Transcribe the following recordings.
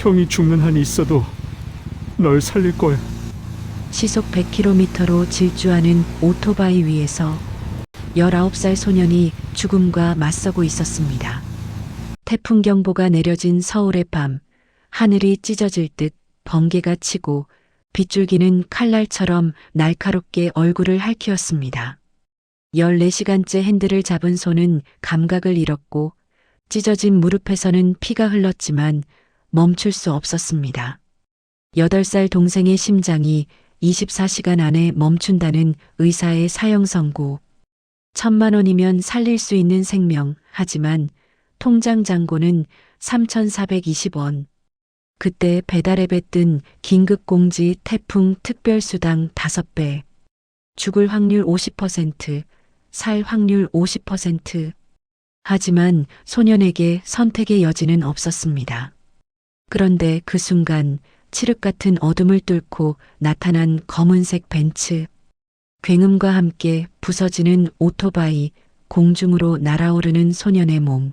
형이 죽는 한이 있어도 널 살릴 거야. 시속 100km로 질주하는 오토바이 위에서 19살 소년이 죽음과 맞서고 있었습니다. 태풍 경보가 내려진 서울의 밤, 하늘이 찢어질 듯 번개가 치고 빗줄기는 칼날처럼 날카롭게 얼굴을 핥히었습니다. 14시간째 핸들을 잡은 손은 감각을 잃었고 찢어진 무릎에서는 피가 흘렀지만 멈출 수 없었습니다. 8살 동생의 심장이 24시간 안에 멈춘다는 의사의 사형 선고. 1,000만 원이면 살릴 수 있는 생명, 하지만 통장 잔고는 3,420원. 그때 배달앱에 뜬 긴급공지 태풍 특별수당 5배. 죽을 확률 50%, 살 확률 50%. 하지만 소년에게 선택의 여지는 없었습니다. 그런데 그 순간 칠흑 같은 어둠을 뚫고 나타난 검은색 벤츠. 굉음과 함께 부서지는 오토바이, 공중으로 날아오르는 소년의 몸.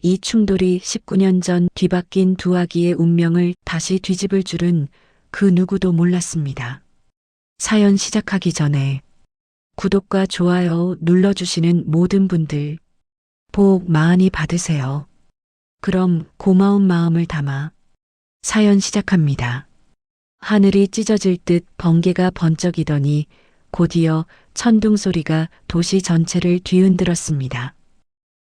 이 충돌이 19년 전 뒤바뀐 두 아기의 운명을 다시 뒤집을 줄은 그 누구도 몰랐습니다. 사연 시작하기 전에 구독과 좋아요 눌러주시는 모든 분들 복 많이 받으세요. 그럼 고마운 마음을 담아 사연 시작합니다. 하늘이 찢어질 듯 번개가 번쩍이더니 곧이어 천둥 소리가 도시 전체를 뒤흔들었습니다.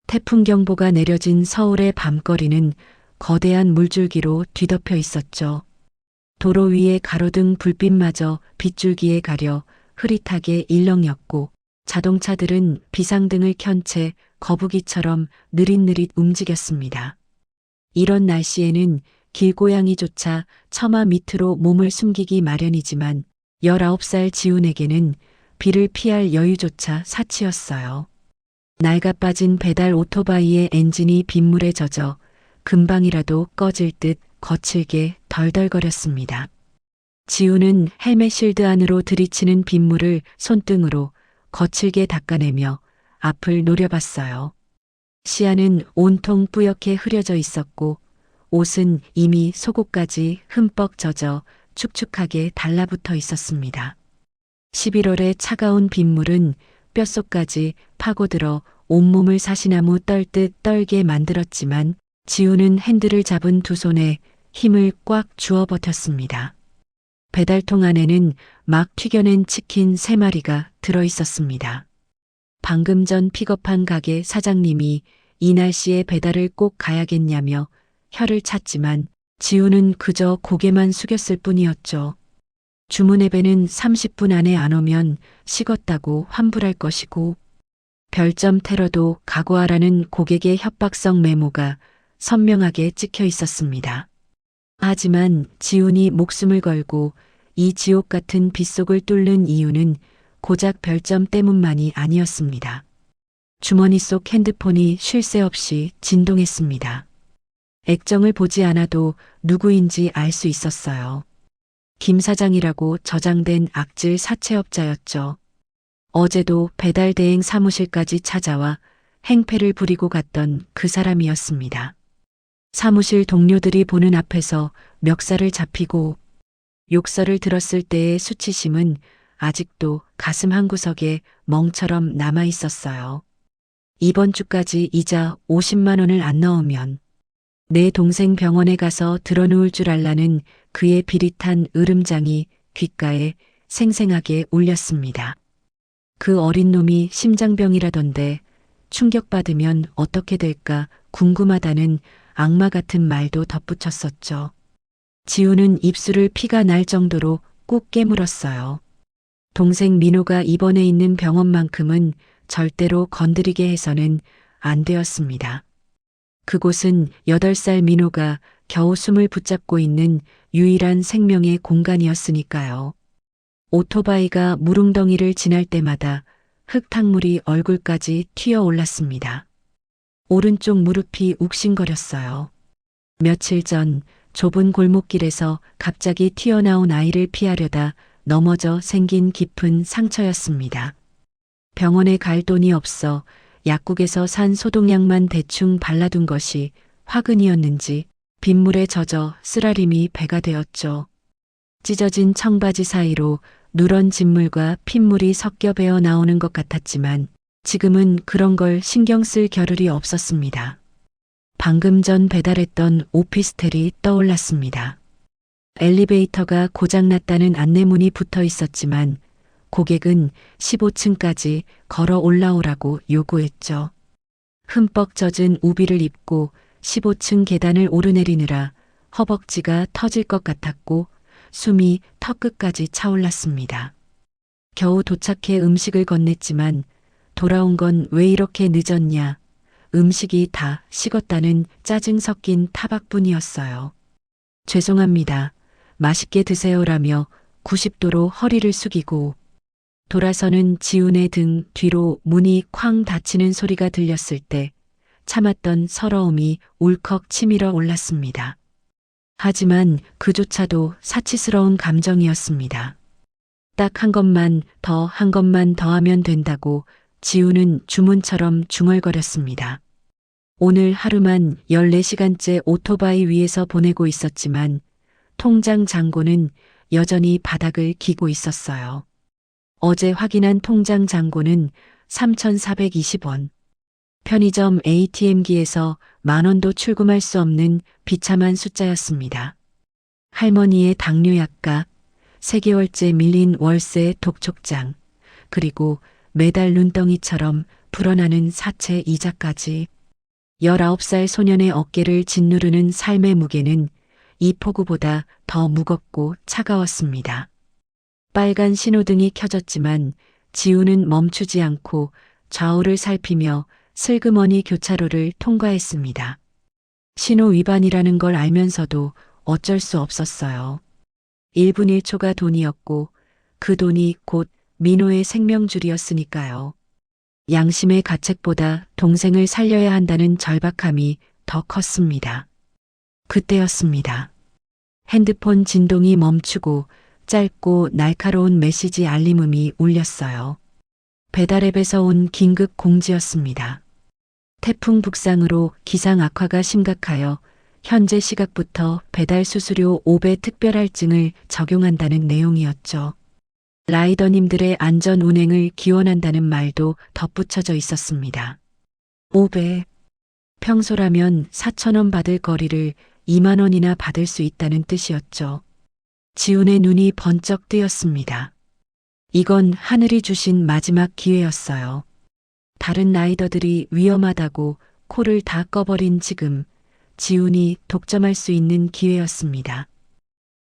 태풍 경보가 내려진 서울의 밤거리는 거대한 물줄기로 뒤덮여 있었죠. 도로 위에 가로등 불빛마저 빗줄기에 가려 흐릿하게 일렁였고 자동차들은 비상등을 켠 채 거북이처럼 느릿느릿 움직였습니다. 이런 날씨에는 길고양이조차 처마 밑으로 몸을 숨기기 마련이지만 19살 지훈에게는 비를 피할 여유조차 사치였어요. 낡아 빠진 배달 오토바이의 엔진이 빗물에 젖어 금방이라도 꺼질 듯 거칠게 덜덜거렸습니다. 지훈은 헬멧 실드 안으로 들이치는 빗물을 손등으로 거칠게 닦아내며 앞을 노려봤어요. 시야는 온통 뿌옇게 흐려져 있었고 옷은 이미 속옷까지 흠뻑 젖어 축축하게 달라붙어 있었습니다. 11월의 차가운 빗물은 뼛속까지 파고들어 온몸을 사시나무 떨듯 떨게 만들었지만 지훈은 핸들을 잡은 두 손에 힘을 꽉 주어 버텼습니다. 배달통 안에는 막 튀겨낸 치킨 3마리가 들어있었습니다. 방금 전 픽업한 가게 사장님이 이 날씨에 배달을 꼭 가야겠냐며 혀를 찼지만 지훈은 그저 고개만 숙였을 뿐이었죠. 주문 앱에는 30분 안에 안 오면 식었다고 환불할 것이고 별점 테러도 각오하라는 고객의 협박성 메모가 선명하게 찍혀 있었습니다. 하지만 지훈이 목숨을 걸고 이 지옥 같은 빗속을 뚫는 이유는 고작 별점 때문만이 아니었습니다. 주머니 속 핸드폰이 쉴 새 없이 진동했습니다. 액정을 보지 않아도 누구인지 알 수 있었어요. 김 사장이라고 저장된 악질 사채업자였죠. 어제도 배달 대행 사무실까지 찾아와 행패를 부리고 갔던 그 사람이었습니다. 사무실 동료들이 보는 앞에서 멱살을 잡히고 욕설을 들었을 때의 수치심은 아직도 가슴 한구석에 멍처럼 남아 있었어요. 이번 주까지 이자 50만 원을 안 넣으면 내 동생 병원에 가서 드러누울 줄 알라는 그의 비릿한 으름장이 귓가에 생생하게 울렸습니다. 그 어린 놈이 심장병이라던데 충격받으면 어떻게 될까 궁금하다는 악마 같은 말도 덧붙였었죠. 지훈은 입술을 피가 날 정도로 꾹 깨물었어요. 동생 민호가 입원해 있는 병원만큼은 절대로 건드리게 해서는 안 되었습니다. 그곳은 8살 민호가 겨우 숨을 붙잡고 있는 유일한 생명의 공간이었으니까요. 오토바이가 무릉덩이를 지날 때마다 흙탕물이 얼굴까지 튀어 올랐습니다. 오른쪽 무릎이 욱신거렸어요. 며칠 전 좁은 골목길에서 갑자기 튀어나온 아이를 피하려다 넘어져 생긴 깊은 상처였습니다. 병원에 갈 돈이 없어 약국에서 산 소독약만 대충 발라둔 것이 화근이었는지 빗물에 젖어 쓰라림이 배가 되었죠. 찢어진 청바지 사이로 누런 진물과 핏물이 섞여 배어 나오는 것 같았지만 지금은 그런 걸 신경 쓸 겨를이 없었습니다. 방금 전 배달했던 오피스텔이 떠올랐습니다. 엘리베이터가 고장났다는 안내문이 붙어 있었지만 고객은 15층까지 걸어 올라오라고 요구했죠. 흠뻑 젖은 우비를 입고 15층 계단을 오르내리느라 허벅지가 터질 것 같았고 숨이 턱끝까지 차올랐습니다. 겨우 도착해 음식을 건넸지만 돌아온 건 왜 이렇게 늦었냐. 음식이 다 식었다는 짜증 섞인 타박뿐이었어요. 죄송합니다. 맛있게 드세요라며 90도로 허리를 숙이고 돌아서는 지훈의 등 뒤로 문이 쾅 닫히는 소리가 들렸을 때 참았던 서러움이 울컥 치밀어 올랐습니다. 하지만 그조차도 사치스러운 감정이었습니다. 딱 한 것만 더 하면 된다고 지훈은 주문처럼 중얼거렸습니다. 오늘 하루만 14시간째 오토바이 위에서 보내고 있었지만 통장 잔고는 여전히 바닥을 기고 있었어요. 어제 확인한 통장 잔고는 3,420원. 편의점 ATM기에서 10,000원도 출금할 수 없는 비참한 숫자였습니다. 할머니의 당뇨약값, 3개월째 밀린 월세 독촉장, 그리고 매달 눈덩이처럼 불어나는 사채 이자까지 19살 소년의 어깨를 짓누르는 삶의 무게는 이 폭우보다 더 무겁고 차가웠습니다. 빨간 신호등이 켜졌지만 지우는 멈추지 않고 좌우를 살피며 슬그머니 교차로를 통과했습니다. 신호 위반이라는 걸 알면서도 어쩔 수 없었어요. 1분 1초가 돈이었고 그 돈이 곧 민호의 생명줄이었으니까요. 양심의 가책보다 동생을 살려야 한다는 절박함이 더 컸습니다. 그때였습니다. 핸드폰 진동이 멈추고 짧고 날카로운 메시지 알림음이 울렸어요. 배달앱에서 온 긴급 공지였습니다. 태풍 북상으로 기상 악화가 심각하여 현재 시각부터 배달 수수료 5배 특별 할증을 적용한다는 내용이었죠. 라이더님들의 안전 운행을 기원한다는 말도 덧붙여져 있었습니다. 5배. 평소라면 4,000원 받을 거리를 2만 원이나 받을 수 있다는 뜻이었죠. 지훈의 눈이 번쩍 뜨였습니다. 이건 하늘이 주신 마지막 기회였어요. 다른 라이더들이 위험하다고 코를 다 꺼버린 지금 지훈이 독점할 수 있는 기회였습니다.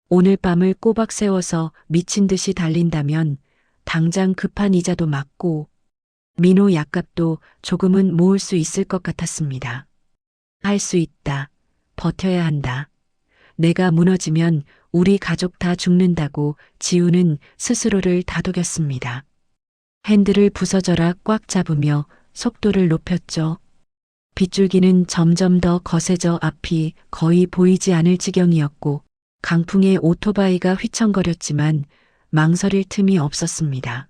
오늘 밤을 꼬박 세워서 미친 듯이 달린다면 당장 급한 이자도 막고 민호 약값도 조금은 모을 수 있을 것 같았습니다. 할 수 있다. 버텨야 한다. 내가 무너지면 우리 가족 다 죽는다고 지훈은 스스로를 다독였습니다. 핸들을 부서져라 꽉 잡으며 속도를 높였죠. 빗줄기는 점점 더 거세져 앞이 거의 보이지 않을 지경이었고 강풍에 오토바이가 휘청거렸지만 망설일 틈이 없었습니다.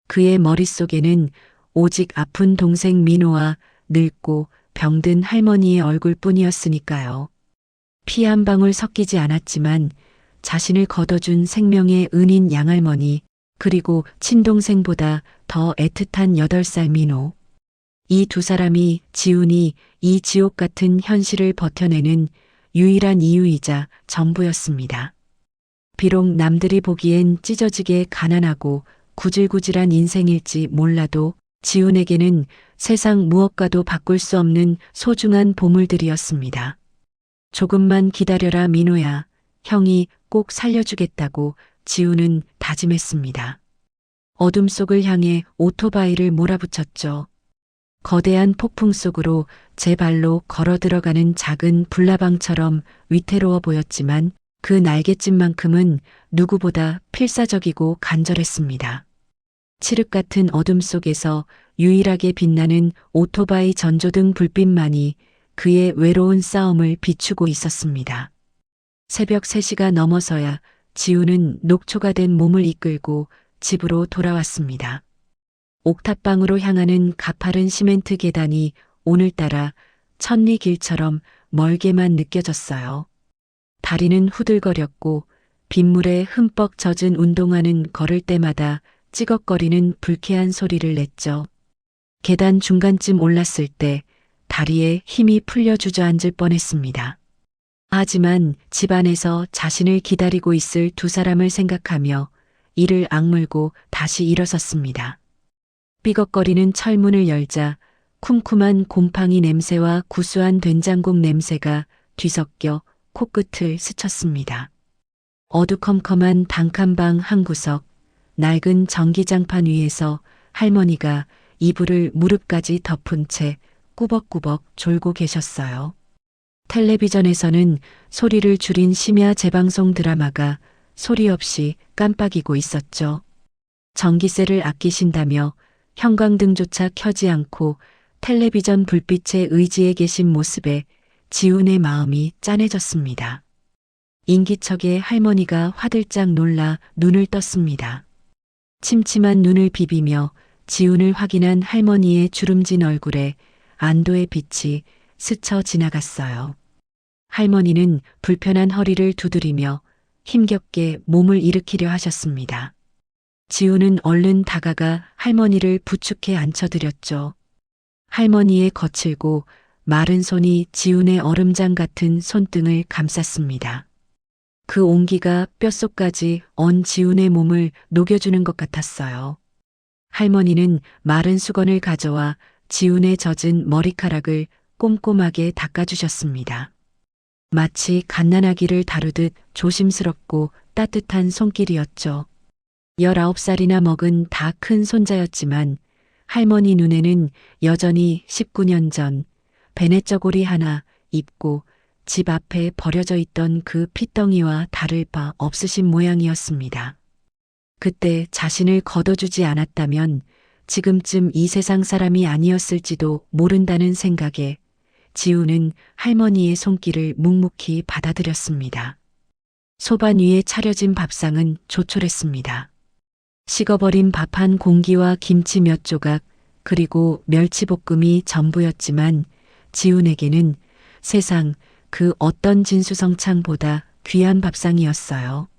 그의 머릿속에는 오직 아픈 동생 민호와 늙고 병든 할머니의 얼굴뿐이었으니까요. 피 한 방울 섞이지 않았지만 자신을 걷어준 생명의 은인 양할머니 그리고 친동생보다 더 애틋한 8살 민호. 이 두 사람이 지훈이 이 지옥 같은 현실을 버텨내는 유일한 이유이자 전부였습니다. 비록 남들이 보기엔 찢어지게 가난하고 구질구질한 인생일지 몰라도 지훈에게는 세상 무엇과도 바꿀 수 없는 소중한 보물들이었습니다. 조금만 기다려라 민호야. 형이 꼭 살려주겠다고 지훈은 다짐했습니다. 어둠 속을 향해 오토바이를 몰아붙였죠. 거대한 폭풍 속으로 제 발로 걸어 들어가는 작은 불나방처럼 위태로워 보였지만 그 날갯짓만큼은 누구보다 필사적이고 간절했습니다. 칠흑 같은 어둠 속에서 유일하게 빛나는 오토바이 전조등 불빛만이 그의 외로운 싸움을 비추고 있었습니다. 새벽 3시가 넘어서야 지훈은 녹초가 된 몸을 이끌고 집으로 돌아왔습니다. 옥탑방으로 향하는 가파른 시멘트 계단이 오늘따라 천리길처럼 멀게만 느껴졌어요. 다리는 후들거렸고 빗물에 흠뻑 젖은 운동화는 걸을 때마다 찌걱거리는 불쾌한 소리를 냈죠. 계단 중간쯤 올랐을 때 다리에 힘이 풀려 주저앉을 뻔했습니다. 하지만 집안에서 자신을 기다리고 있을 두 사람을 생각하며 이를 악물고 다시 일어섰습니다. 삐걱거리는 철문을 열자 쿰쿰한 곰팡이 냄새와 구수한 된장국 냄새가 뒤섞여 코끝을 스쳤습니다. 어두컴컴한 단칸방 한 구석, 낡은 전기장판 위에서 할머니가 이불을 무릎까지 덮은 채 꾸벅꾸벅 졸고 계셨어요. 텔레비전에서는 소리를 줄인 심야 재방송 드라마가 소리 없이 깜빡이고 있었죠. 전기세를 아끼신다며 형광등조차 켜지 않고 텔레비전 불빛에 의지해 계신 모습에 지훈의 마음이 짠해졌습니다. 인기척에 할머니가 화들짝 놀라 눈을 떴습니다. 침침한 눈을 비비며 지훈을 확인한 할머니의 주름진 얼굴에 안도의 빛이 스쳐 지나갔어요. 할머니는 불편한 허리를 두드리며 힘겹게 몸을 일으키려 하셨습니다. 지훈은 얼른 다가가 할머니를 부축해 앉혀드렸죠. 할머니의 거칠고 마른 손이 지훈의 얼음장 같은 손등을 감쌌습니다. 그 온기가 뼛속까지 언 지훈의 몸을 녹여주는 것 같았어요. 할머니는 마른 수건을 가져와 지훈의 젖은 머리카락을 꼼꼼하게 닦아주셨습니다. 마치 갓난아기를 다루듯 조심스럽고 따뜻한 손길이었죠. 19살이나 먹은 다 큰 손자였지만 할머니 눈에는 여전히 19년 전 베네저고리 하나 입고 집 앞에 버려져 있던 그 핏덩이와 다를 바 없으신 모양이었습니다. 그때 자신을 걷어주지 않았다면 지금쯤 이 세상 사람이 아니었을지도 모른다는 생각에 지훈은 할머니의 손길을 묵묵히 받아들였습니다. 소반 위에 차려진 밥상은 조촐했습니다. 식어버린 밥 한 공기와 김치 몇 조각 그리고 멸치볶음이 전부였지만 지훈에게는 세상 그 어떤 진수성찬보다 귀한 밥상이었어요.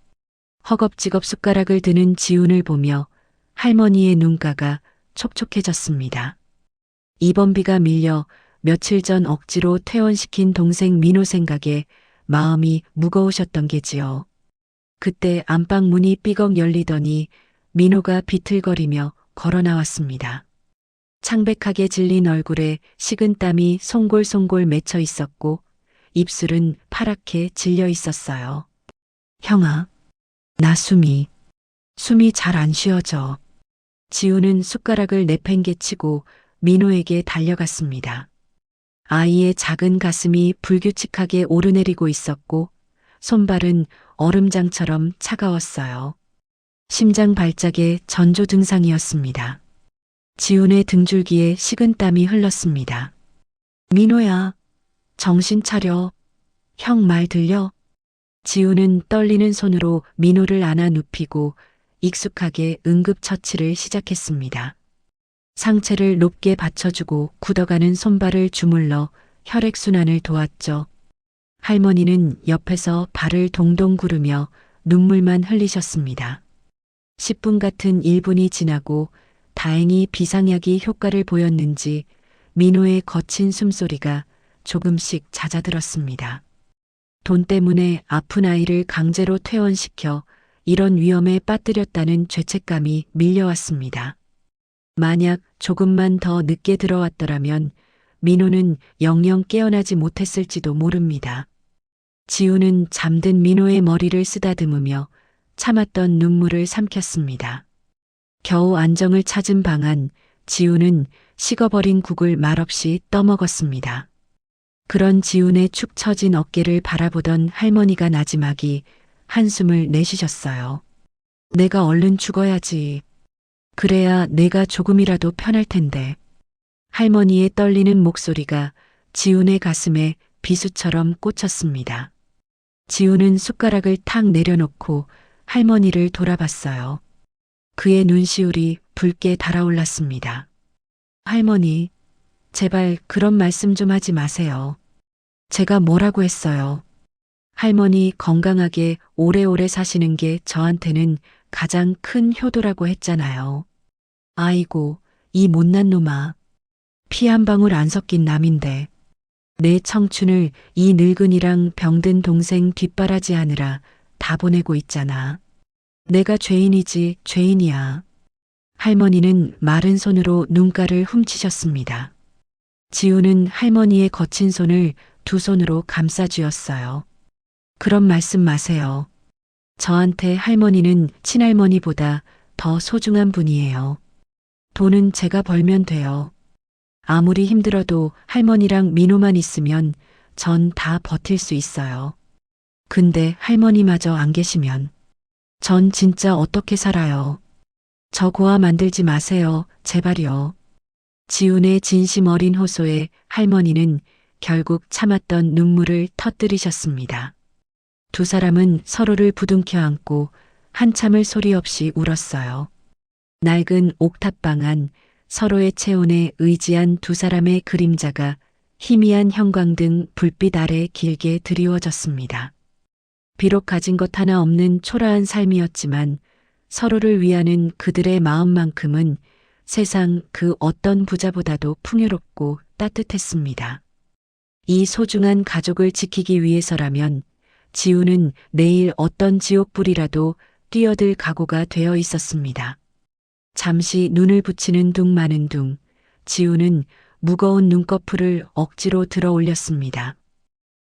허겁지겁 숟가락을 드는 지훈을 보며 할머니의 눈가가 촉촉해졌습니다. 입원비가 밀려 며칠 전 억지로 퇴원시킨 동생 민호 생각에 마음이 무거우셨던 게지요. 그때 안방 문이 삐걱 열리더니 민호가 비틀거리며 걸어 나왔습니다. 창백하게 질린 얼굴에 식은땀이 송골송골 맺혀 있었고 입술은 파랗게 질려 있었어요. 형아, 나 숨이 잘 안 쉬어져. 지훈은 숟가락을 내팽개치고 민호에게 달려갔습니다. 아이의 작은 가슴이 불규칙하게 오르내리고 있었고 손발은 얼음장처럼 차가웠어요. 심장 발작의 전조 증상이었습니다. 지훈의 등줄기에 식은땀이 흘렀습니다. 민호야, 정신 차려. 형 말 들려? 지훈은 떨리는 손으로 민호를 안아 눕히고 익숙하게 응급처치를 시작했습니다. 상체를 높게 받쳐주고 굳어가는 손발을 주물러 혈액순환을 도왔죠. 할머니는 옆에서 발을 동동 구르며 눈물만 흘리셨습니다. 10분 같은 1분이 지나고 다행히 비상약이 효과를 보였는지 민호의 거친 숨소리가 조금씩 잦아들었습니다. 돈 때문에 아픈 아이를 강제로 퇴원시켜 이런 위험에 빠뜨렸다는 죄책감이 밀려왔습니다. 만약 조금만 더 늦게 들어왔더라면 민호는 영영 깨어나지 못했을지도 모릅니다. 지훈은 잠든 민호의 머리를 쓰다듬으며 참았던 눈물을 삼켰습니다. 겨우 안정을 찾은 방 안 지훈은 식어버린 국을 말없이 떠먹었습니다. 그런 지훈의 축 처진 어깨를 바라보던 할머니가 나지막이 한숨을 내쉬셨어요. 내가 얼른 죽어야지. 그래야 내가 조금이라도 편할 텐데. 할머니의 떨리는 목소리가 지훈의 가슴에 비수처럼 꽂혔습니다. 지훈은 숟가락을 탁 내려놓고 할머니를 돌아봤어요. 그의 눈시울이 붉게 달아올랐습니다. 할머니, 제발 그런 말씀 좀 하지 마세요. 제가 뭐라고 했어요? 할머니 건강하게 오래오래 사시는 게 저한테는 가장 큰 효도라고 했잖아요. 아이고, 이 못난 놈아. 피 한 방울 안 섞인 남인데. 내 청춘을 이 늙은이랑 병든 동생 뒷바라지하느라 다 보내고 있잖아. 내가 죄인이지 죄인이야. 할머니는 마른 손으로 눈가를 훔치셨습니다. 지우는 할머니의 거친 손을 두 손으로 감싸 쥐었어요. 그런 말씀 마세요. 저한테 할머니는 친할머니보다 더 소중한 분이에요. 돈은 제가 벌면 돼요. 아무리 힘들어도 할머니랑 민호만 있으면 전 다 버틸 수 있어요. 근데 할머니마저 안 계시면 전 진짜 어떻게 살아요. 저 고아 만들지 마세요. 제발요. 지훈의 진심 어린 호소에 할머니는 결국 참았던 눈물을 터뜨리셨습니다. 두 사람은 서로를 부둥켜 안고 한참을 소리 없이 울었어요. 낡은 옥탑방 안 서로의 체온에 의지한 두 사람의 그림자가 희미한 형광등 불빛 아래 길게 드리워졌습니다. 비록 가진 것 하나 없는 초라한 삶이었지만 서로를 위하는 그들의 마음만큼은 세상 그 어떤 부자보다도 풍요롭고 따뜻했습니다. 이 소중한 가족을 지키기 위해서라면 지우는 내일 어떤 지옥불이라도 뛰어들 각오가 되어 있었습니다. 잠시 눈을 붙이는 둥 마는 둥, 지우는 무거운 눈꺼풀을 억지로 들어 올렸습니다.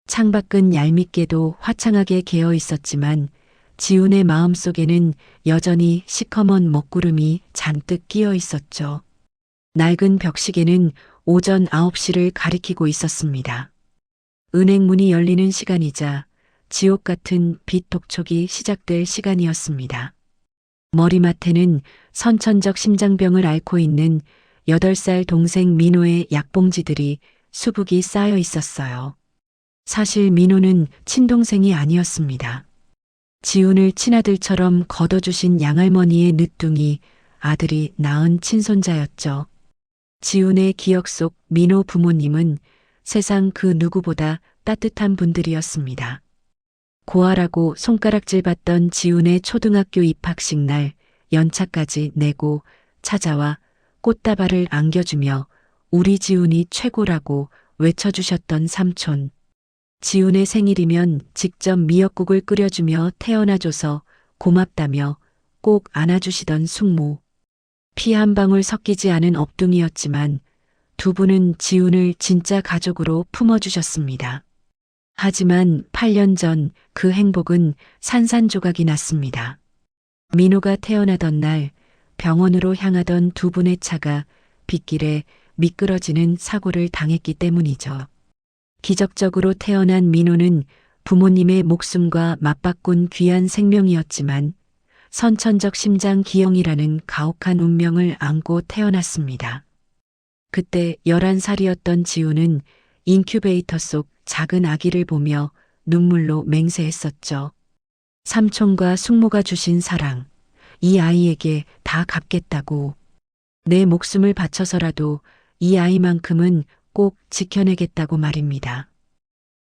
창밖은 얄밉게도 화창하게 개어 있었지만 지훈의 마음속에는 여전히 시커먼 먹구름이 잔뜩 끼어 있었죠. 낡은 벽시계는 오전 9시를 가리키고 있었습니다. 은행 문이 열리는 시간이자 지옥 같은 빛 독촉이 시작될 시간이었습니다. 머리맡에는 선천적 심장병을 앓고 있는 8살 동생 민호의 약봉지들이 수북이 쌓여 있었어요. 사실 민호는 친동생이 아니었습니다. 지훈을 친아들처럼 거둬주신 양할머니의 늦둥이 아들이 낳은 친손자였죠. 지훈의 기억 속 민호 부모님은 세상 그 누구보다 따뜻한 분들이었습니다. 고아라고 손가락질 받던 지훈의 초등학교 입학식 날 연차까지 내고 찾아와 꽃다발을 안겨주며 우리 지훈이 최고라고 외쳐주셨던 삼촌. 지훈의 생일이면 직접 미역국을 끓여주며 태어나줘서 고맙다며 꼭 안아주시던 숙모. 피 한 방울 섞이지 않은 업둥이였지만 두 분은 지훈을 진짜 가족으로 품어주셨습니다. 하지만 8년 전 그 행복은 산산조각이 났습니다. 민호가 태어나던 날 병원으로 향하던 두 분의 차가 빗길에 미끄러지는 사고를 당했기 때문이죠. 기적적으로 태어난 민호는 부모님의 목숨과 맞바꾼 귀한 생명이었지만 선천적 심장 기형이라는 가혹한 운명을 안고 태어났습니다. 그때 11살이었던 지우는 인큐베이터 속 작은 아기를 보며 눈물로 맹세했었죠. 삼촌과 숙모가 주신 사랑, 이 아이에게 다 갚겠다고. 내 목숨을 바쳐서라도 이 아이만큼은 꼭 지켜내겠다고 말입니다.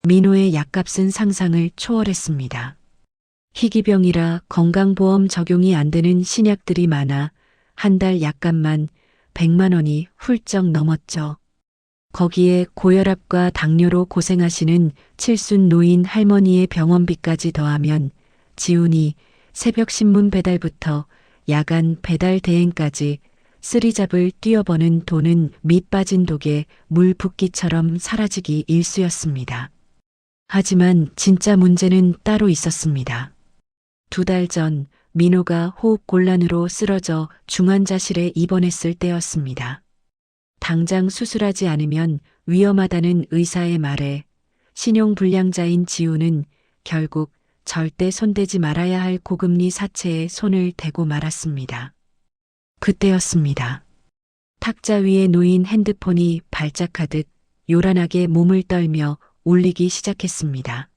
민호의 약값은 상상을 초월했습니다. 희귀병이라 건강보험 적용이 안 되는 신약들이 많아 한 달 약값만 100만 원이 훌쩍 넘었죠. 거기에 고혈압과 당뇨로 고생하시는 칠순 노인 할머니의 병원비까지 더하면 지훈이 새벽 신문 배달부터 야간 배달 대행까지 쓰리잡을 뛰어버는 돈은 밑 빠진 독에 물 붓기처럼 사라지기 일쑤였습니다. 하지만 진짜 문제는 따로 있었습니다. 2달 전 민호가 호흡곤란으로 쓰러져 중환자실에 입원했을 때였습니다. 당장 수술하지 않으면 위험하다는 의사의 말에 신용불량자인 지우는 결국 절대 손대지 말아야 할 고금리 사채에 손을 대고 말았습니다. 그때였습니다. 탁자 위에 놓인 핸드폰이 발작하듯 요란하게 몸을 떨며 울리기 시작했습니다.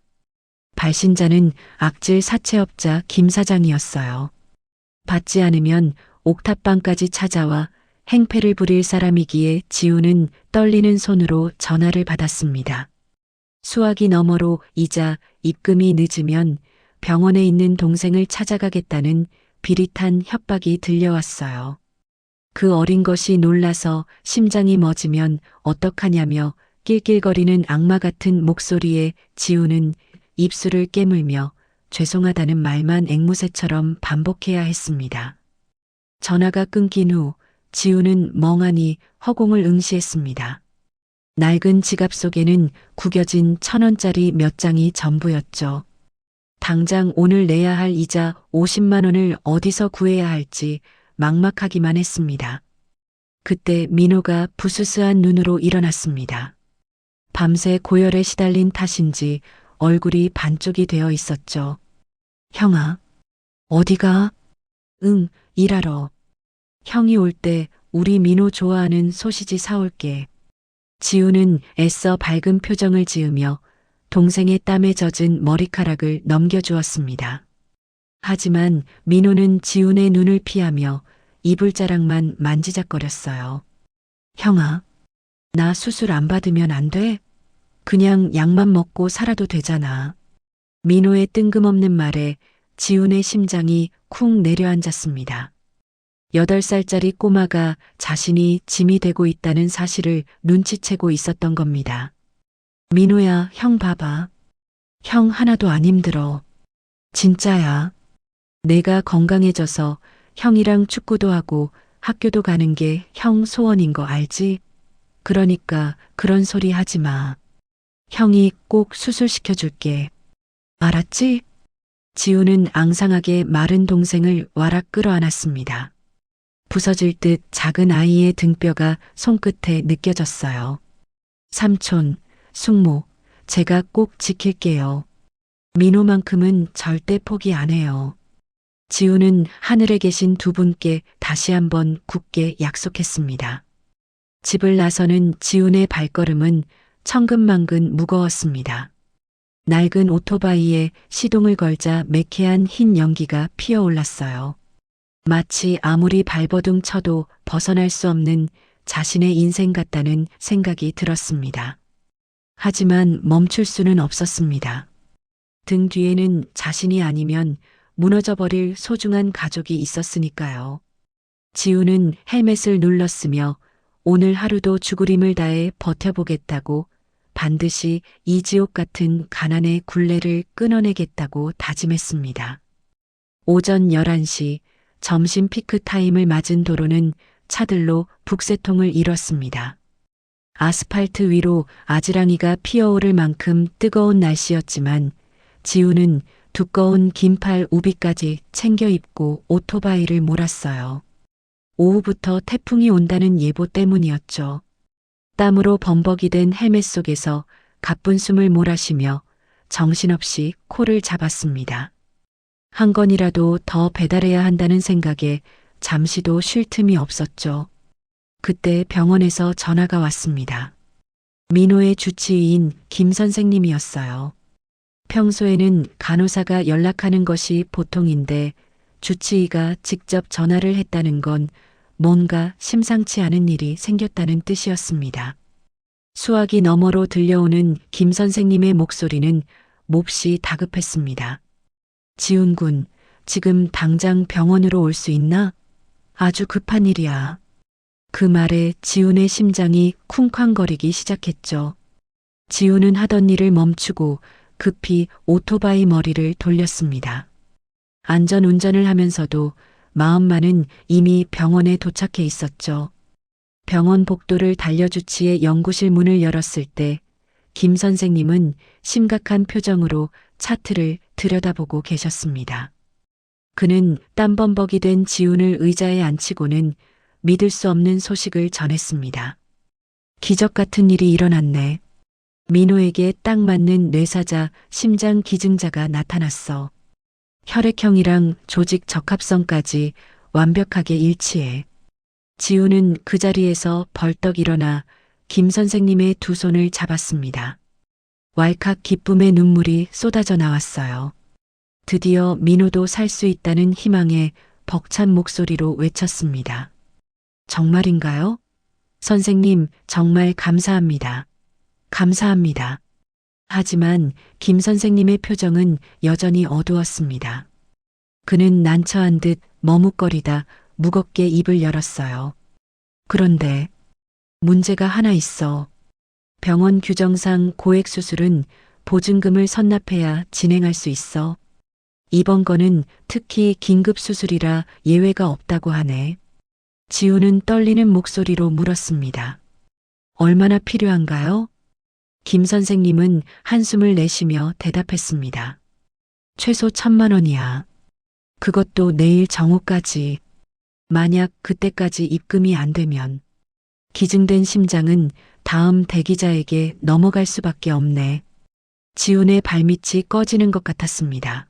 발신자는 악질 사채업자 김 사장이었어요. 받지 않으면 옥탑방까지 찾아와 행패를 부릴 사람이기에 지우는 떨리는 손으로 전화를 받았습니다. 수화기 너머로 이자 입금이 늦으면 병원에 있는 동생을 찾아가겠다는 비릿한 협박이 들려왔어요. 그 어린 것이 놀라서 심장이 멎으면 어떡하냐며 낄낄거리는 악마 같은 목소리에 지우는 입술을 깨물며 죄송하다는 말만 앵무새처럼 반복해야 했습니다. 전화가 끊긴 후 지우는 멍하니 허공을 응시했습니다. 낡은 지갑 속에는 구겨진 1,000원짜리 몇 장이 전부였죠. 당장 오늘 내야 할 이자 50만 원을 어디서 구해야 할지 막막하기만 했습니다. 그때 민호가 부스스한 눈으로 일어났습니다. 밤새 고열에 시달린 탓인지 얼굴이 반쪽이 되어 있었죠. 형아, 어디가? 응, 일하러. 형이 올 때 우리 민호 좋아하는 소시지 사올게. 지우는 애써 밝은 표정을 지으며 동생의 땀에 젖은 머리카락을 넘겨주었습니다. 하지만 민호는 지훈의 눈을 피하며 이불자락만 만지작거렸어요. 형아, 나 수술 안 받으면 안 돼? 그냥 약만 먹고 살아도 되잖아. 민호의 뜬금없는 말에 지훈의 심장이 쿵 내려앉았습니다. 8살짜리 꼬마가 자신이 짐이 되고 있다는 사실을 눈치채고 있었던 겁니다. 민호야, 형 봐봐. 형 하나도 안 힘들어. 진짜야. 내가 건강해져서 형이랑 축구도 하고 학교도 가는 게 형 소원인 거 알지? 그러니까 그런 소리 하지 마. 형이 꼭 수술시켜줄게. 알았지? 지우는 앙상하게 마른 동생을 와락 끌어안았습니다. 부서질 듯 작은 아이의 등뼈가 손끝에 느껴졌어요. 삼촌, 숙모, 제가 꼭 지킬게요. 민호만큼은 절대 포기 안 해요. 지우는 하늘에 계신 두 분께 다시 한번 굳게 약속했습니다. 집을 나서는 지훈의 발걸음은 천근만근 무거웠습니다. 낡은 오토바이에 시동을 걸자 매캐한 흰 연기가 피어올랐어요. 마치 아무리 발버둥 쳐도 벗어날 수 없는 자신의 인생 같다는 생각이 들었습니다. 하지만 멈출 수는 없었습니다. 등 뒤에는 자신이 아니면 무너져버릴 소중한 가족이 있었으니까요. 지우는 헬멧을 눌렀으며 오늘 하루도 죽으림을 다해 버텨보겠다고 반드시 이 지옥 같은 가난의 굴레를 끊어내겠다고 다짐했습니다. 오전 11시 점심 피크 타임을 맞은 도로는 차들로 북새통을 이뤘습니다. 아스팔트 위로 아지랑이가 피어오를 만큼 뜨거운 날씨였지만 지우는 두꺼운 긴팔 우비까지 챙겨 입고 오토바이를 몰았어요. 오후부터 태풍이 온다는 예보 때문이었죠. 땀으로 범벅이 된 헬멧 속에서 가쁜 숨을 몰아쉬며 정신없이 코를 잡았습니다. 한 건이라도 더 배달해야 한다는 생각에 잠시도 쉴 틈이 없었죠. 그때 병원에서 전화가 왔습니다. 민호의 주치의인 김 선생님이었어요. 평소에는 간호사가 연락하는 것이 보통인데 주치의가 직접 전화를 했다는 건 뭔가 심상치 않은 일이 생겼다는 뜻이었습니다. 수화기 너머로 들려오는 김 선생님의 목소리는 몹시 다급했습니다. 지훈 군, 지금 당장 병원으로 올 수 있나? 아주 급한 일이야. 그 말에 지훈의 심장이 쿵쾅거리기 시작했죠. 지훈은 하던 일을 멈추고 급히 오토바이 머리를 돌렸습니다. 안전 운전을 하면서도 마음만은 이미 병원에 도착해 있었죠. 병원 복도를 달려 주치의 연구실 문을 열었을 때 김 선생님은 심각한 표정으로 차트를 들여다보고 계셨습니다. 그는 땀범벅이 된 지훈을 의자에 앉히고는 믿을 수 없는 소식을 전했습니다. 기적 같은 일이 일어났네. 민호에게 딱 맞는 뇌사자 심장 기증자가 나타났어. 혈액형이랑 조직 적합성까지 완벽하게 일치해. 지우는 그 자리에서 벌떡 일어나 김 선생님의 두 손을 잡았습니다. 왈칵 기쁨의 눈물이 쏟아져 나왔어요. 드디어 민호도 살 수 있다는 희망에 벅찬 목소리로 외쳤습니다. 정말인가요? 선생님, 정말 감사합니다. 감사합니다. 하지만 김 선생님의 표정은 여전히 어두웠습니다. 그는 난처한 듯 머뭇거리다 무겁게 입을 열었어요. 그런데 문제가 하나 있어. 병원 규정상 고액 수술은 보증금을 선납해야 진행할 수 있어. 이번 건은 특히 긴급 수술이라 예외가 없다고 하네. 지우는 떨리는 목소리로 물었습니다. 얼마나 필요한가요? 김 선생님은 한숨을 내쉬며 대답했습니다. 최소 1,000만 원이야. 그것도 내일 정오까지. 만약 그때까지 입금이 안 되면 기증된 심장은 다음 대기자에게 넘어갈 수밖에 없네. 지훈의 발밑이 꺼지는 것 같았습니다.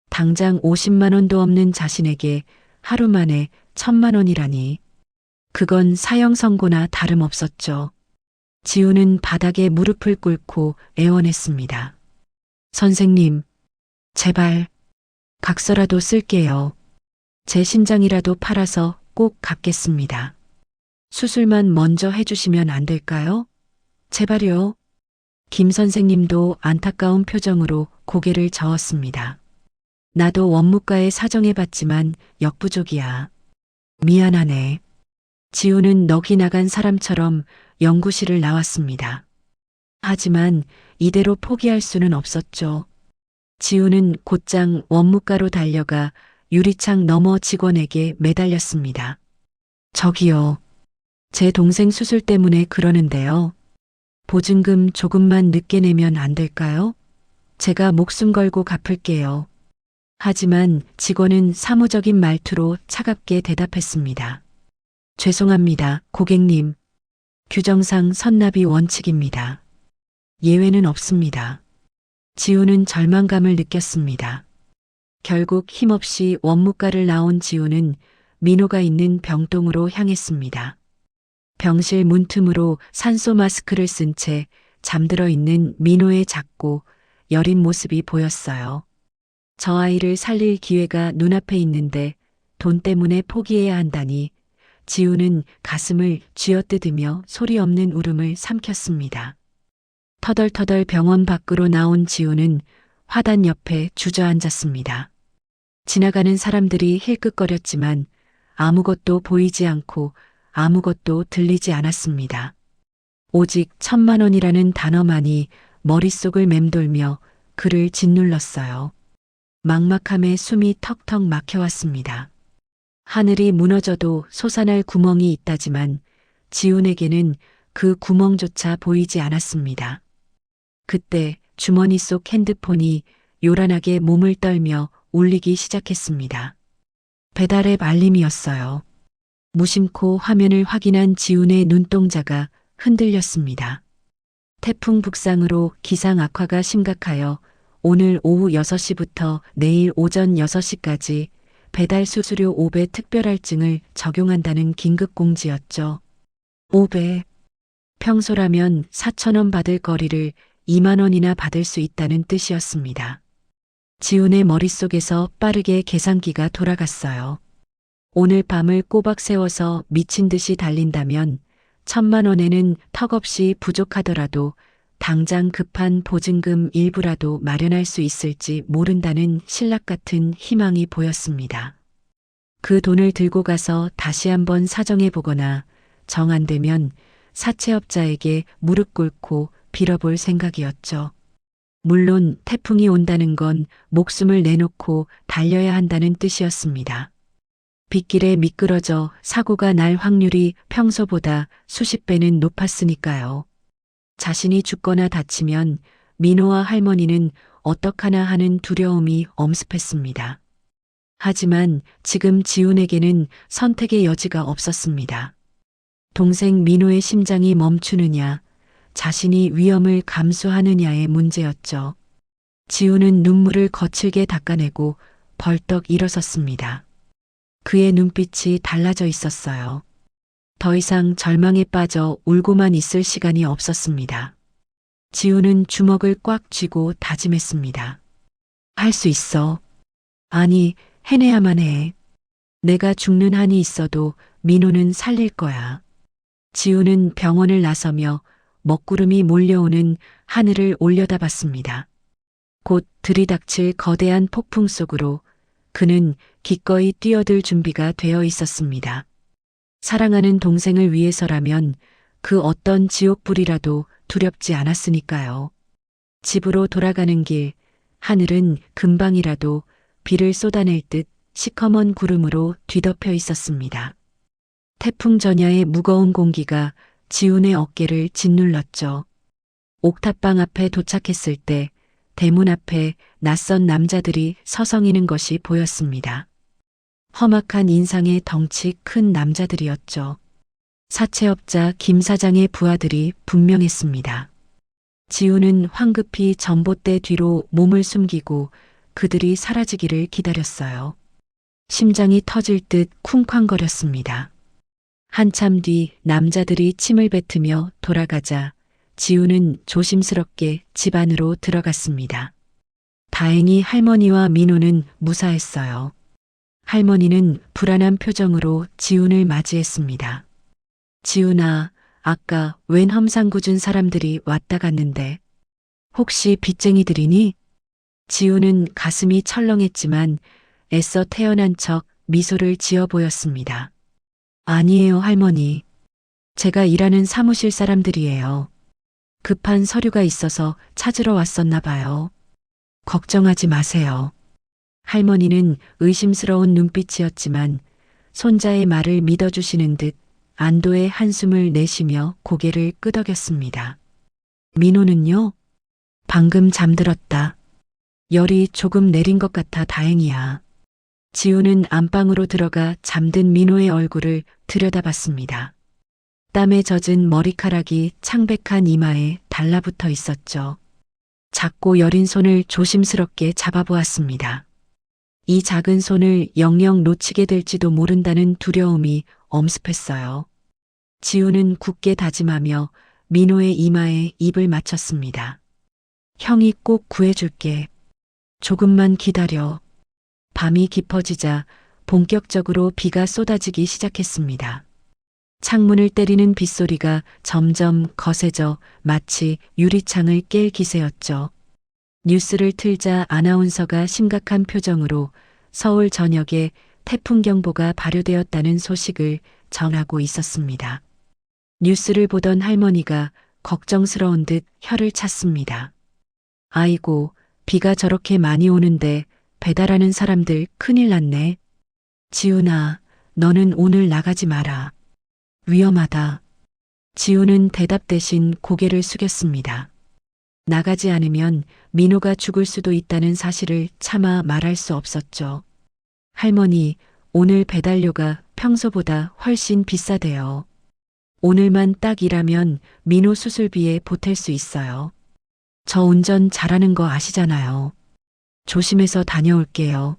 당장 50만 원도 없는 자신에게 하루 만에 1,000만 원이라니. 그건 사형 선고나 다름없었죠. 지훈은 바닥에 무릎을 꿇고 애원했습니다. 선생님, 제발 각서라도 쓸게요. 제 신장이라도 팔아서 꼭 갚겠습니다. 수술만 먼저 해주시면 안 될까요? 제발요. 김 선생님도 안타까운 표정으로 고개를 저었습니다. 나도 원무과에 사정해봤지만 역부족이야. 미안하네. 지우는 넋이 나간 사람처럼 연구실을 나왔습니다. 하지만 이대로 포기할 수는 없었죠. 지우는 곧장 원무과로 달려가 유리창 너머 직원에게 매달렸습니다. 저기요. 제 동생 수술 때문에 그러는데요. 보증금 조금만 늦게 내면 안 될까요? 제가 목숨 걸고 갚을게요. 하지만 직원은 사무적인 말투로 차갑게 대답했습니다. 죄송합니다, 고객님. 규정상 선납이 원칙입니다. 예외는 없습니다. 지우는 절망감을 느꼈습니다. 결국 힘없이 원무과를 나온 지우는 민호가 있는 병동으로 향했습니다. 병실 문틈으로 산소 마스크를 쓴 채 잠들어 있는 민호의 작고 여린 모습이 보였어요. 저 아이를 살릴 기회가 눈앞에 있는데 돈 때문에 포기해야 한다니. 지우는 가슴을 쥐어뜯으며 소리 없는 울음을 삼켰습니다. 터덜터덜 병원 밖으로 나온 지우는 화단 옆에 주저앉았습니다. 지나가는 사람들이 힐끗거렸지만 아무것도 보이지 않고 아무것도 들리지 않았습니다. 오직 1,000만 원이라는 단어만이 머릿속을 맴돌며 그를 짓눌렀어요. 막막함에 숨이 턱턱 막혀왔습니다. 하늘이 무너져도 솟아날 구멍이 있다지만 지훈에게는 그 구멍조차 보이지 않았습니다. 그때 주머니 속 핸드폰이 요란하게 몸을 떨며 울리기 시작했습니다. 배달앱 알림이었어요. 무심코 화면을 확인한 지훈의 눈동자가 흔들렸습니다. 태풍 북상으로 기상 악화가 심각하여 오늘 오후 6시부터 내일 오전 6시까지 배달 수수료 5배 특별할증을 적용한다는 긴급 공지였죠. 5배. 평소라면 4,000원 받을 거리를 2만 원이나 받을 수 있다는 뜻이었습니다. 지훈의 머릿속에서 빠르게 계산기가 돌아갔어요. 오늘 밤을 꼬박 세워서 미친 듯이 달린다면 1,000만 원에는 턱없이 부족하더라도 당장 급한 보증금 일부라도 마련할 수 있을지 모른다는 신락 같은 희망이 보였습니다. 그 돈을 들고 가서 다시 한번 사정해 보거나 정 안 되면 사채업자에게 무릎 꿇고 빌어볼 생각이었죠. 물론 태풍이 온다는 건 목숨을 내놓고 달려야 한다는 뜻이었습니다. 빗길에 미끄러져 사고가 날 확률이 평소보다 수십 배는 높았으니까요. 자신이 죽거나 다치면 민호와 할머니는 어떡하나 하는 두려움이 엄습했습니다. 하지만 지금 지훈에게는 선택의 여지가 없었습니다. 동생 민호의 심장이 멈추느냐, 자신이 위험을 감수하느냐의 문제였죠. 지훈은 눈물을 거칠게 닦아내고 벌떡 일어섰습니다. 그의 눈빛이 달라져 있었어요. 더 이상 절망에 빠져 울고만 있을 시간이 없었습니다. 지훈은 주먹을 꽉 쥐고 다짐했습니다. 할 수 있어. 아니, 해내야만 해. 내가 죽는 한이 있어도 민호는 살릴 거야. 지훈은 병원을 나서며 먹구름이 몰려오는 하늘을 올려다봤습니다. 곧 들이닥칠 거대한 폭풍 속으로 그는 기꺼이 뛰어들 준비가 되어 있었습니다. 사랑하는 동생을 위해서라면 그 어떤 지옥불이라도 두렵지 않았으니까요. 집으로 돌아가는 길, 하늘은 금방이라도 비를 쏟아낼 듯 시커먼 구름으로 뒤덮여 있었습니다. 태풍 전야의 무거운 공기가 지훈의 어깨를 짓눌렀죠. 옥탑방 앞에 도착했을 때 대문 앞에 낯선 남자들이 서성이는 것이 보였습니다. 험악한 인상의 덩치 큰 남자들이었죠. 사채업자 김 사장의 부하들이 분명했습니다. 지훈은 황급히 전봇대 뒤로 몸을 숨기고 그들이 사라지기를 기다렸어요. 심장이 터질 듯 쿵쾅거렸습니다. 한참 뒤 남자들이 침을 뱉으며 돌아가자 지훈은 조심스럽게 집 안으로 들어갔습니다. 다행히 할머니와 민호는 무사했어요. 할머니는 불안한 표정으로 지훈을 맞이했습니다. 지훈아, 아까 웬 험상궂은 사람들이 왔다 갔는데 혹시 빚쟁이들이니? 지훈은 가슴이 철렁했지만 애써 태어난 척 미소를 지어 보였습니다. 아니에요, 할머니. 제가 일하는 사무실 사람들이에요. 급한 서류가 있어서 찾으러 왔었나 봐요. 걱정하지 마세요. 할머니는 의심스러운 눈빛이었지만 손자의 말을 믿어주시는 듯 안도의 한숨을 내쉬며 고개를 끄덕였습니다. 민호는요? 방금 잠들었다. 열이 조금 내린 것 같아 다행이야. 지훈은 안방으로 들어가 잠든 민호의 얼굴을 들여다봤습니다. 땀에 젖은 머리카락이 창백한 이마에 달라붙어 있었죠. 작고 여린 손을 조심스럽게 잡아보았습니다. 이 작은 손을 영영 놓치게 될지도 모른다는 두려움이 엄습했어요. 지훈은 굳게 다짐하며 민호의 이마에 입을 맞췄습니다. 형이 꼭 구해줄게. 조금만 기다려. 밤이 깊어지자 본격적으로 비가 쏟아지기 시작했습니다. 창문을 때리는 빗소리가 점점 거세져 마치 유리창을 깰 기세였죠. 뉴스를 틀자 아나운서가 심각한 표정으로 서울 전역에 태풍경보가 발효되었다는 소식을 전하고 있었습니다. 뉴스를 보던 할머니가 걱정스러운 듯 혀를 찼습니다. 아이고, 비가 저렇게 많이 오는데 배달하는 사람들 큰일 났네. 지훈아, 너는 오늘 나가지 마라. 위험하다. 지훈은 대답 대신 고개를 숙였습니다. 나가지 않으면 민호가 죽을 수도 있다는 사실을 차마 말할 수 없었죠. 할머니, 오늘 배달료가 평소보다 훨씬 비싸대요. 오늘만 딱 일하면 민호 수술비에 보탤 수 있어요. 저 운전 잘하는 거 아시잖아요. 조심해서 다녀올게요.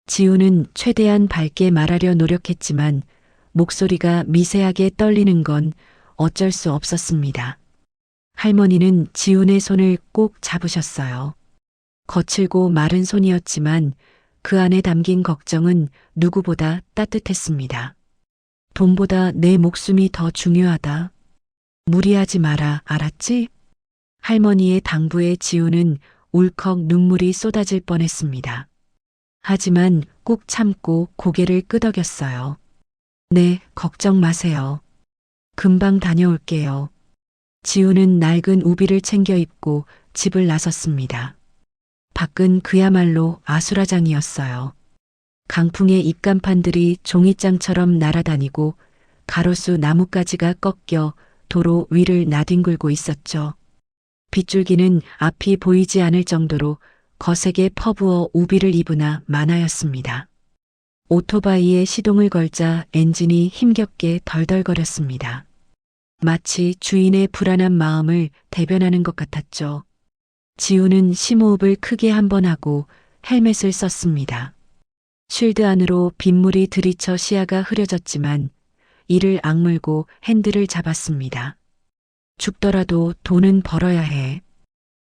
지훈은 최대한 밝게 말하려 노력했지만 목소리가 미세하게 떨리는 건 어쩔 수 없었습니다. 할머니는 지훈의 손을 꼭 잡으셨어요. 거칠고 마른 손이었지만 그 안에 담긴 걱정은 누구보다 따뜻했습니다. 돈보다 내 목숨이 더 중요하다. 무리하지 마라, 알았지? 할머니의 당부에 지훈은 울컥 눈물이 쏟아질 뻔했습니다. 하지만 꾹 참고 고개를 끄덕였어요. 네, 걱정 마세요. 금방 다녀올게요. 지훈은 낡은 우비를 챙겨 입고 집을 나섰습니다. 밖은 그야말로 아수라장이었어요. 강풍의 입간판들이 종이장처럼 날아다니고 가로수 나뭇가지가 꺾여 도로 위를 나뒹굴고 있었죠. 빗줄기는 앞이 보이지 않을 정도로 거세게 퍼부어 우비를 입으나 마나였습니다. 오토바이에 시동을 걸자 엔진이 힘겹게 덜덜거렸습니다. 마치 주인의 불안한 마음을 대변하는 것 같았죠. 지훈은 심호흡을 크게 한 번 하고 헬멧을 썼습니다. 쉴드 안으로 빗물이 들이쳐 시야가 흐려졌지만 이를 악물고 핸들을 잡았습니다. 죽더라도 돈은 벌어야 해.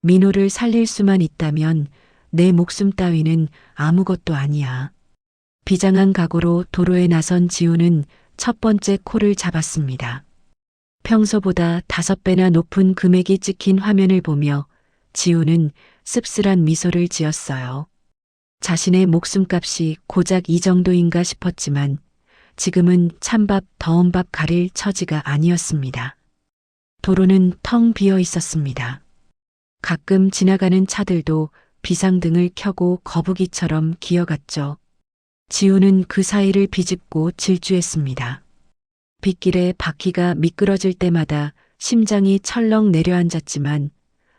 민호를 살릴 수만 있다면 내 목숨 따위는 아무것도 아니야. 비장한 각오로 도로에 나선 지훈은 첫 번째 코를 잡았습니다. 평소보다 5배나 높은 금액이 찍힌 화면을 보며 지우는 씁쓸한 미소를 지었어요. 자신의 목숨값이 고작 이 정도인가 싶었지만 지금은 찬밥 더운 밥 가릴 처지가 아니었습니다. 도로는 텅 비어 있었습니다. 가끔 지나가는 차들도 비상등을 켜고 거북이처럼 기어갔죠. 지우는 그 사이를 비집고 질주했습니다. 빗길에 바퀴가 미끄러질 때마다 심장이 철렁 내려앉았지만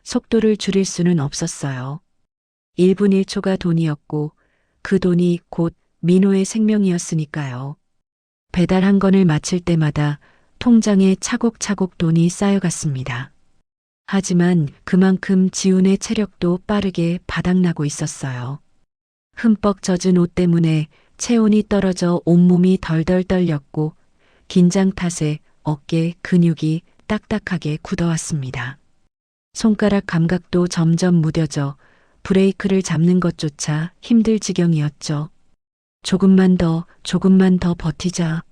속도를 줄일 수는 없었어요. 1분 1초가 돈이었고 그 돈이 곧 민호의 생명이었으니까요. 배달 한 건을 마칠 때마다 통장에 차곡차곡 돈이 쌓여갔습니다. 하지만 그만큼 지훈의 체력도 빠르게 바닥나고 있었어요. 흠뻑 젖은 옷 때문에 체온이 떨어져 온몸이 덜덜 떨렸고 긴장 탓에 어깨 근육이 딱딱하게 굳어왔습니다. 손가락 감각도 점점 무뎌져 브레이크를 잡는 것조차 힘들 지경이었죠. 조금만 더 버티자.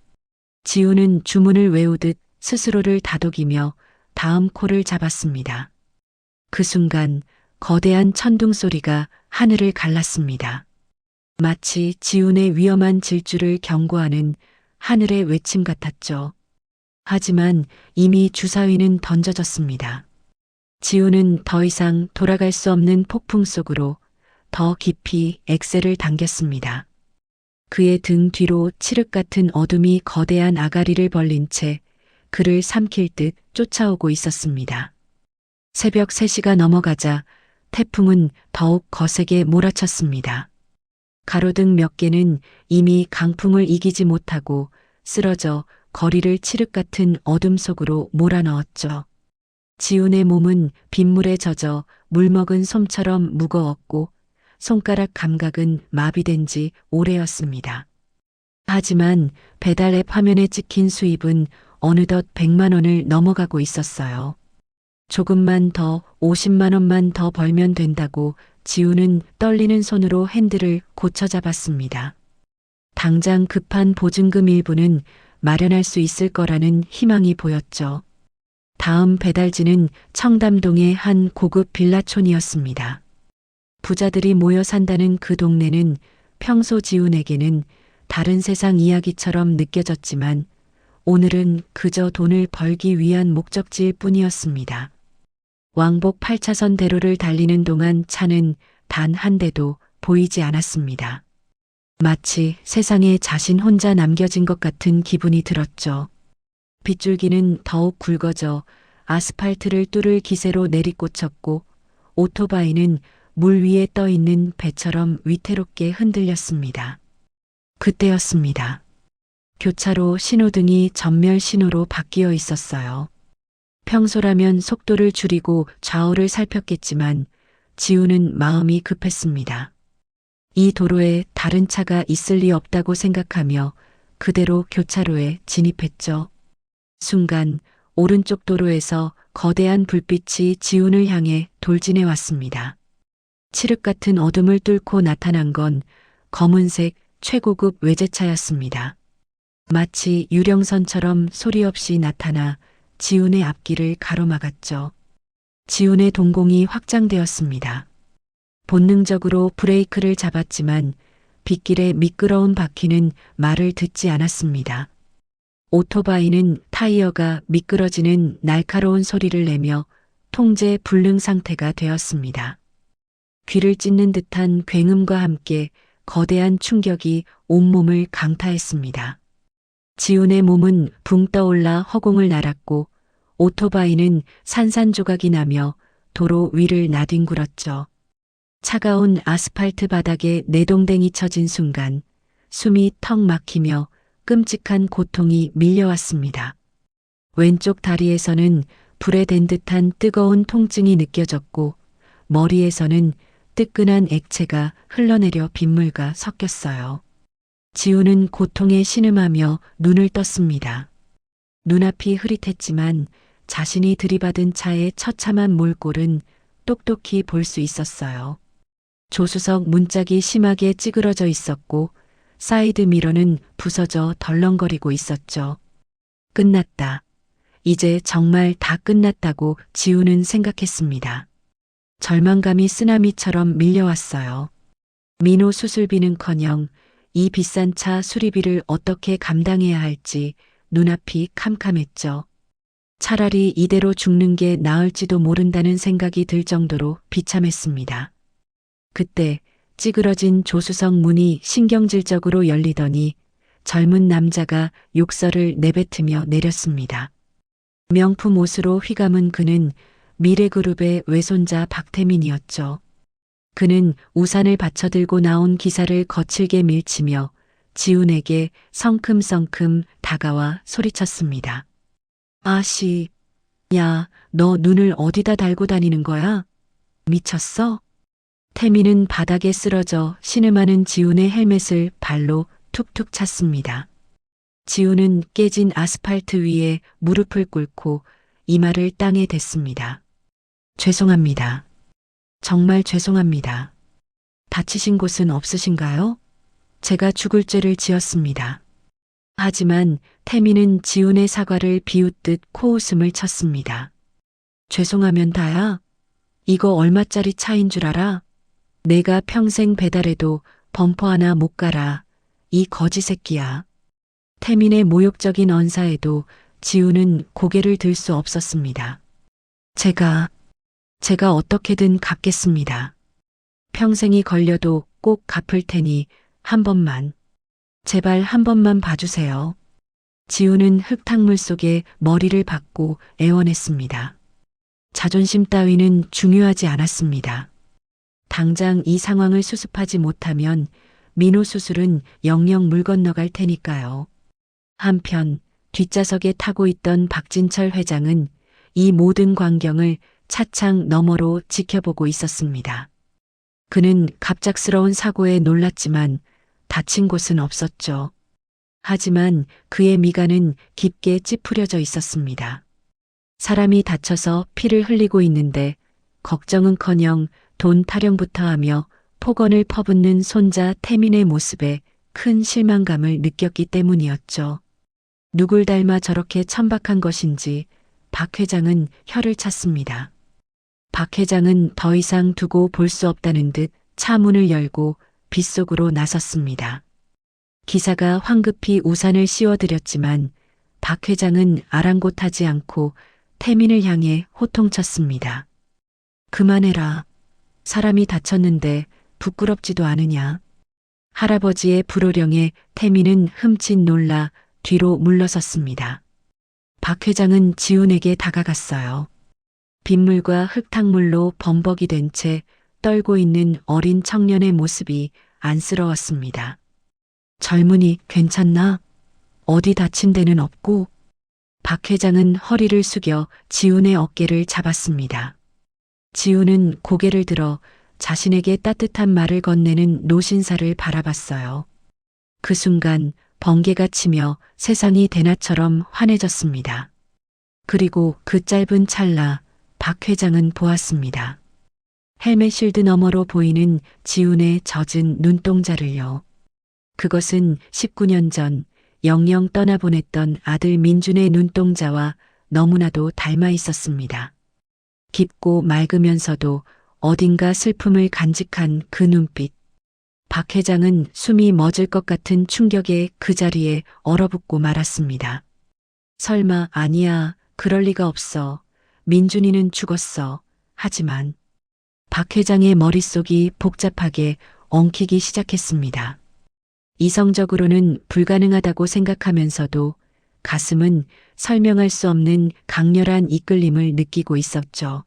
지우는 주문을 외우듯 스스로를 다독이며 다음 콜을 잡았습니다. 그 순간 거대한 천둥 소리가 하늘을 갈랐습니다. 마치 지훈의 위험한 질주를 경고하는 하늘의 외침 같았죠. 하지만 이미 주사위는 던져졌습니다. 지훈은 더 이상 돌아갈 수 없는 폭풍 속으로 더 깊이 엑셀을 당겼습니다. 그의 등 뒤로 칠흑 같은 어둠이 거대한 아가리를 벌린 채 그를 삼킬 듯 쫓아오고 있었습니다. 새벽 3시가 넘어가자 태풍은 더욱 거세게 몰아쳤습니다. 가로등 몇 개는 이미 강풍을 이기지 못하고 쓰러져 거리를 칠흑 같은 어둠 속으로 몰아넣었죠. 지훈의 몸은 빗물에 젖어 물먹은 솜처럼 무거웠고 손가락 감각은 마비된 지 오래였습니다. 하지만 배달 앱 화면에 찍힌 수입은 어느덧 100만 원을 넘어가고 있었어요. 조금만 더 50만 원만 더 벌면 된다고 지훈은 떨리는 손으로 핸들을 고쳐 잡았습니다. 당장 급한 보증금 일부는 마련할 수 있을 거라는 희망이 보였죠. 다음 배달지는 청담동의 한 고급 빌라촌이었습니다. 부자들이 모여 산다는 그 동네는 평소 지훈에게는 다른 세상 이야기처럼 느껴졌지만 오늘은 그저 돈을 벌기 위한 목적지일 뿐이었습니다. 왕복 8차선 대로를 달리는 동안 차는 단 한 대도 보이지 않았습니다. 마치 세상에 자신 혼자 남겨진 것 같은 기분이 들었죠. 빗줄기는 더욱 굵어져 아스팔트를 뚫을 기세로 내리꽂혔고 오토바이는 물 위에 떠 있는 배처럼 위태롭게 흔들렸습니다. 그때였습니다. 교차로 신호등이 전멸 신호로 바뀌어 있었어요. 평소라면 속도를 줄이고 좌우를 살폈겠지만 지우는 마음이 급했습니다. 이 도로에 다른 차가 있을 리 없다고 생각하며 그대로 교차로에 진입했죠. 순간 오른쪽 도로에서 거대한 불빛이 지훈을 향해 돌진해 왔습니다. 칠흑 같은 어둠을 뚫고 나타난 건 검은색 최고급 외제차였습니다. 마치 유령선처럼 소리 없이 나타나 지훈의 앞길을 가로막았죠. 지훈의 동공이 확장되었습니다. 본능적으로 브레이크를 잡았지만 빗길의 미끄러운 바퀴는 말을 듣지 않았습니다. 오토바이는 타이어가 미끄러지는 날카로운 소리를 내며 통제 불능 상태가 되었습니다. 귀를 찢는 듯한 굉음과 함께 거대한 충격이 온몸을 강타했습니다. 지훈의 몸은 붕 떠올라 허공을 날았고 오토바이는 산산조각이 나며 도로 위를 나뒹굴었죠. 차가운 아스팔트 바닥에 내동댕이 쳐진 순간 숨이 턱 막히며 끔찍한 고통이 밀려왔습니다. 왼쪽 다리에서는 불에 댄 듯한 뜨거운 통증이 느껴졌고 머리에서는 뜨끈한 액체가 흘러내려 빗물과 섞였어요. 지훈은 고통에 신음하며 눈을 떴습니다. 눈앞이 흐릿했지만 자신이 들이받은 차의 처참한 몰골은 똑똑히 볼 수 있었어요. 조수석 문짝이 심하게 찌그러져 있었고 사이드 미러는 부서져 덜렁거리고 있었죠. 끝났다. 이제 정말 다 끝났다고 지우는 생각했습니다. 절망감이 쓰나미처럼 밀려왔어요. 민호 수술비는커녕 이 비싼 차 수리비를 어떻게 감당해야 할지 눈앞이 캄캄했죠. 차라리 이대로 죽는 게 나을지도 모른다는 생각이 들 정도로 비참했습니다. 그때 찌그러진 조수석 문이 신경질적으로 열리더니 젊은 남자가 욕설을 내뱉으며 내렸습니다. 명품 옷으로 휘감은 그는 미래그룹의 외손자 박태민이었죠. 그는 우산을 받쳐들고 나온 기사를 거칠게 밀치며 지훈에게 성큼성큼 다가와 소리쳤습니다. 아씨, 야, 너 눈을 어디다 달고 다니는 거야? 미쳤어? 태민은 바닥에 쓰러져 신음하는 지훈의 헬멧을 발로 툭툭 찼습니다. 지훈은 깨진 아스팔트 위에 무릎을 꿇고 이마를 땅에 댔습니다. 죄송합니다. 정말 죄송합니다. 다치신 곳은 없으신가요? 제가 죽을 죄를 지었습니다. 하지만 태민은 지훈의 사과를 비웃듯 코웃음을 쳤습니다. 죄송하면 다야? 이거 얼마짜리 차인 줄 알아? 내가 평생 배달해도 범퍼 하나 못 갈아. 이 거지 새끼야. 태민의 모욕적인 언사에도 지훈은 고개를 들 수 없었습니다. 제가 어떻게든 갚겠습니다. 평생이 걸려도 꼭 갚을 테니 한 번만, 제발 한 번만 봐주세요. 지훈은 흙탕물 속에 머리를 박고 애원했습니다. 자존심 따위는 중요하지 않았습니다. 당장 이 상황을 수습하지 못하면 민호 수술은 영영 물 건너갈 테니까요. 한편 뒷좌석에 타고 있던 박진철 회장은 이 모든 광경을 차창 너머로 지켜보고 있었습니다. 그는 갑작스러운 사고에 놀랐지만 다친 곳은 없었죠. 하지만 그의 미간은 깊게 찌푸려져 있었습니다. 사람이 다쳐서 피를 흘리고 있는데 걱정은커녕 돈 타령부터 하며 폭언을 퍼붓는 손자 태민의 모습에 큰 실망감을 느꼈기 때문이었죠. 누굴 닮아 저렇게 천박한 것인지 박 회장은 혀를 찼습니다. 박 회장은 더 이상 두고 볼 수 없다는 듯 차 문을 열고 빗속으로 나섰습니다. 기사가 황급히 우산을 씌워드렸지만 박 회장은 아랑곳하지 않고 태민을 향해 호통쳤습니다. 그만해라. 사람이 다쳤는데 부끄럽지도 않으냐. 할아버지의 불호령에 태민은 흠칫 놀라 뒤로 물러섰습니다. 박 회장은 지훈에게 다가갔어요. 빗물과 흙탕물로 범벅이 된 채 떨고 있는 어린 청년의 모습이 안쓰러웠습니다. 젊은이 괜찮나? 어디 다친 데는 없고? 박 회장은 허리를 숙여 지훈의 어깨를 잡았습니다. 지훈은 고개를 들어 자신에게 따뜻한 말을 건네는 노신사를 바라봤어요. 그 순간 번개가 치며 세상이 대낮처럼 환해졌습니다. 그리고 그 짧은 찰나 박 회장은 보았습니다. 헬멧 실드 너머로 보이는 지훈의 젖은 눈동자를요. 그것은 19년 전 영영 떠나보냈던 아들 민준의 눈동자와 너무나도 닮아 있었습니다. 깊고 맑으면서도 어딘가 슬픔을 간직한 그 눈빛. 박 회장은 숨이 멎을 것 같은 충격에 그 자리에 얼어붙고 말았습니다. 설마 아니야. 그럴 리가 없어. 민준이는 죽었어. 하지만 박 회장의 머릿속이 복잡하게 엉키기 시작했습니다. 이성적으로는 불가능하다고 생각하면서도 가슴은 설명할 수 없는 강렬한 이끌림을 느끼고 있었죠.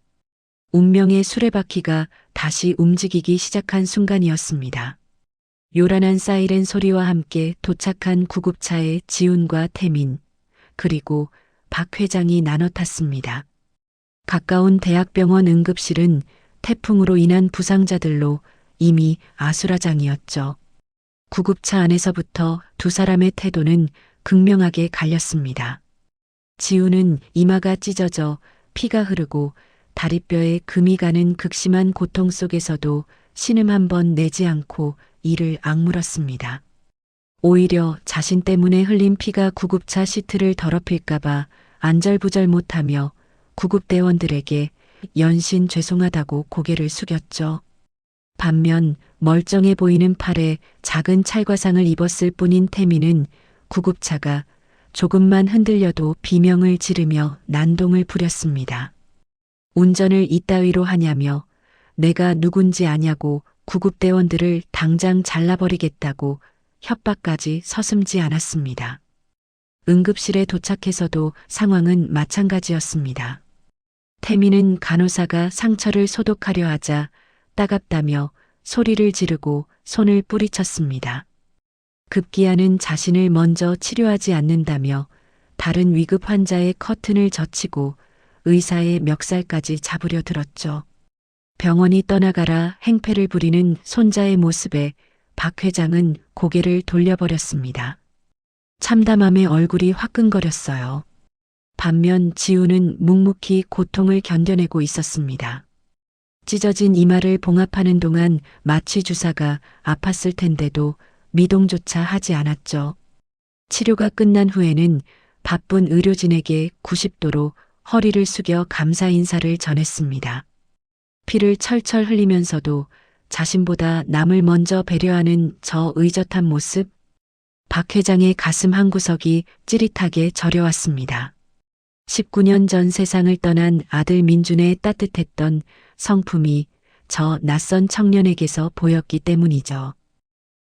운명의 수레바퀴가 다시 움직이기 시작한 순간이었습니다. 요란한 사이렌 소리와 함께 도착한 구급차에 지훈과 태민, 그리고 박 회장이 나눠 탔습니다. 가까운 대학병원 응급실은 태풍으로 인한 부상자들로 이미 아수라장이었죠. 구급차 안에서부터 두 사람의 태도는 극명하게 갈렸습니다. 지훈은 이마가 찢어져 피가 흐르고 다리뼈에 금이 가는 극심한 고통 속에서도 신음 한 번 내지 않고 이를 악물었습니다. 오히려 자신 때문에 흘린 피가 구급차 시트를 더럽힐까봐 안절부절 못하며 구급대원들에게 연신 죄송하다고 고개를 숙였죠. 반면 멀쩡해 보이는 팔에 작은 찰과상을 입었을 뿐인 태미는 구급차가 조금만 흔들려도 비명을 지르며 난동을 부렸습니다. 운전을 이따위로 하냐며 내가 누군지 아냐고 구급대원들을 당장 잘라버리겠다고 협박까지 서슴지 않았습니다. 응급실에 도착해서도 상황은 마찬가지였습니다. 태미는 간호사가 상처를 소독하려 하자 따갑다며 소리를 지르고 손을 뿌리쳤습니다. 급기야는 자신을 먼저 치료하지 않는다며 다른 위급 환자의 커튼을 젖히고 의사의 멱살까지 잡으려 들었죠. 병원이 떠나가라 행패를 부리는 손자의 모습에 박 회장은 고개를 돌려버렸습니다. 참담함에 얼굴이 화끈거렸어요. 반면 지우는 묵묵히 고통을 견뎌내고 있었습니다. 찢어진 이마를 봉합하는 동안 마취 주사가 아팠을 텐데도 미동조차 하지 않았죠. 치료가 끝난 후에는 바쁜 의료진에게 90도로 허리를 숙여 감사 인사를 전했습니다. 피를 철철 흘리면서도 자신보다 남을 먼저 배려하는 저 의젓한 모습, 박 회장의 가슴 한구석이 찌릿하게 저려왔습니다. 19년 전 세상을 떠난 아들 민준의 따뜻했던 성품이 저 낯선 청년에게서 보였기 때문이죠.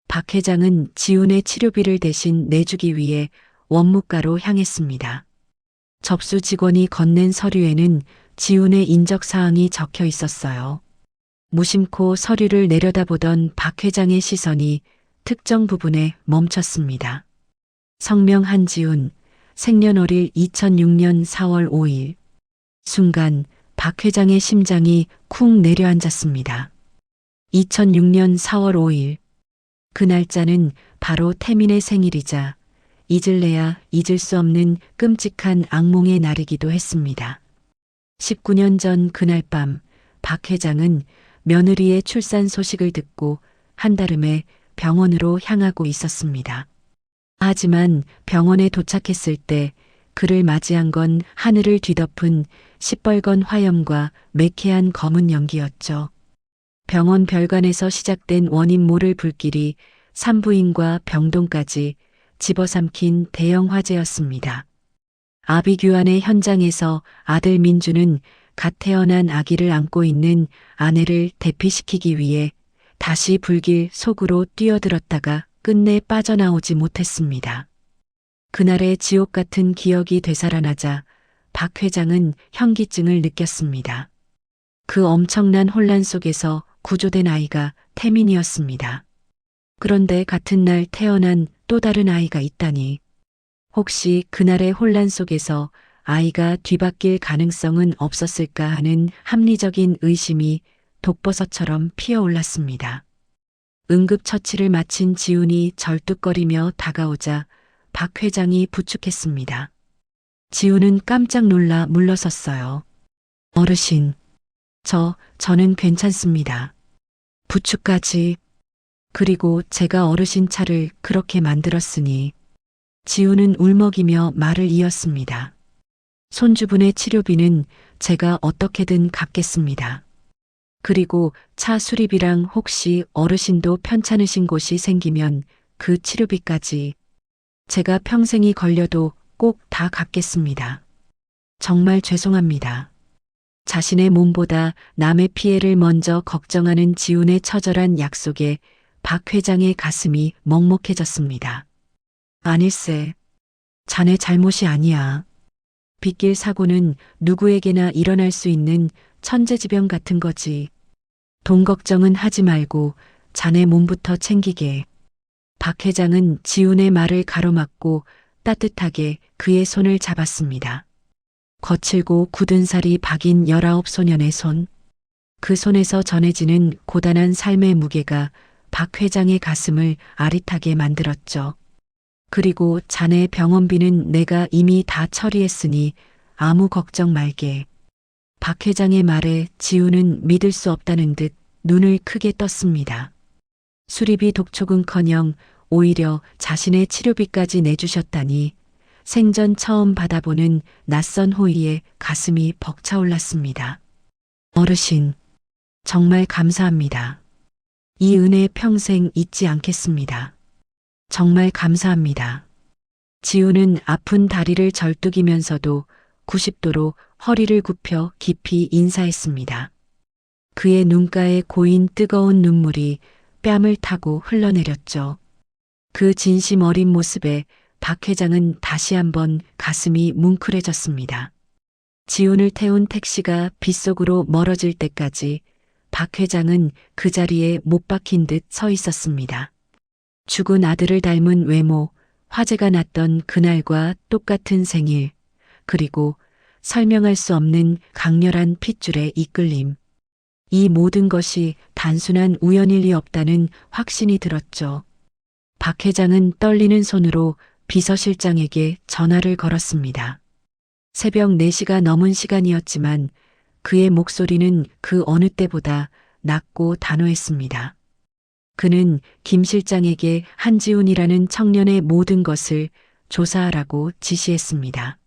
박 회장은 지훈의 치료비를 대신 내주기 위해 원무과로 향했습니다. 접수 직원이 건넨 서류에는 지훈의 인적사항이 적혀 있었어요. 무심코 서류를 내려다보던 박 회장의 시선이 특정 부분에 멈췄습니다. 성명 한지훈, 생년월일 2006년 4월 5일. 순간 박 회장의 심장이 쿵 내려앉았습니다. 2006년 4월 5일. 그 날짜는 바로 태민의 생일이자 잊을래야 잊을 수 없는 끔찍한 악몽의 날이기도 했습니다. 19년 전 그날 밤 박 회장은 며느리의 출산 소식을 듣고 한달음에 병원으로 향하고 있었습니다. 하지만 병원에 도착했을 때 그를 맞이한 건 하늘을 뒤덮은 시뻘건 화염과 매캐한 검은 연기였죠. 병원 별관에서 시작된 원인 모를 불길이 산부인과 병동까지 집어삼킨 대형 화재였습니다. 아비규환의 현장에서 아들 민주는 갓 태어난 아기를 안고 있는 아내를 대피시키기 위해 다시 불길 속으로 뛰어들었다가 끝내 빠져나오지 못했습니다. 그날의 지옥 같은 기억이 되살아나자 박 회장은 현기증을 느꼈습니다. 그 엄청난 혼란 속에서 구조된 아이가 태민이었습니다. 그런데 같은 날 태어난 또 다른 아이가 있다니. 혹시 그날의 혼란 속에서 아이가 뒤바뀔 가능성은 없었을까 하는 합리적인 의심이 독버섯처럼 피어올랐습니다. 응급처치를 마친 지훈이 절뚝거리며 다가오자 박 회장이 부축했습니다. 지훈은 깜짝 놀라 물러섰어요. 어르신, 저는 괜찮습니다. 부축까지. 그리고 제가 어르신 차를 그렇게 만들었으니. 지훈은 울먹이며 말을 이었습니다. 손주분의 치료비는 제가 어떻게든 갚겠습니다. 그리고 차 수리비랑 혹시 어르신도 편찮으신 곳이 생기면 그 치료비까지 제가 평생이 걸려도 꼭 다 갚겠습니다. 정말 죄송합니다. 자신의 몸보다 남의 피해를 먼저 걱정하는 지훈의 처절한 약속에 박 회장의 가슴이 먹먹해졌습니다. 아닐세. 자네 잘못이 아니야. 빗길 사고는 누구에게나 일어날 수 있는 천재지변 같은 거지. 돈 걱정은 하지 말고 자네 몸부터 챙기게. 박 회장은 지훈의 말을 가로막고 따뜻하게 그의 손을 잡았습니다. 거칠고 굳은 살이 박인 19소년의 손. 그 손에서 전해지는 고단한 삶의 무게가 박 회장의 가슴을 아릿하게 만들었죠. 그리고 자네 병원비는 내가 이미 다 처리했으니 아무 걱정 말게. 박 회장의 말에 지훈은 믿을 수 없다는 듯 눈을 크게 떴습니다. 수리비 독촉은커녕 오히려 자신의 치료비까지 내주셨다니 생전 처음 받아보는 낯선 호의에 가슴이 벅차올랐습니다. 어르신, 정말 감사합니다. 이 은혜 평생 잊지 않겠습니다. 정말 감사합니다. 지우는 아픈 다리를 절뚝이면서도 90도로 허리를 굽혀 깊이 인사했습니다. 그의 눈가에 고인 뜨거운 눈물이 뺨을 타고 흘러내렸죠. 그 진심 어린 모습에 박 회장은 다시 한번 가슴이 뭉클해졌습니다. 지훈을 태운 택시가 빗속으로 멀어질 때까지 박 회장은 그 자리에 못 박힌 듯 서 있었습니다. 죽은 아들을 닮은 외모, 화제가 났던 그날과 똑같은 생일, 그리고 설명할 수 없는 강렬한 핏줄의 이끌림. 이 모든 것이 단순한 우연일 리 없다는 확신이 들었죠. 박 회장은 떨리는 손으로 비서실장에게 전화를 걸었습니다. 새벽 4시가 넘은 시간이었지만 그의 목소리는 그 어느 때보다 낮고 단호했습니다. 그는 김 실장에게 한지훈이라는 청년의 모든 것을 조사하라고 지시했습니다.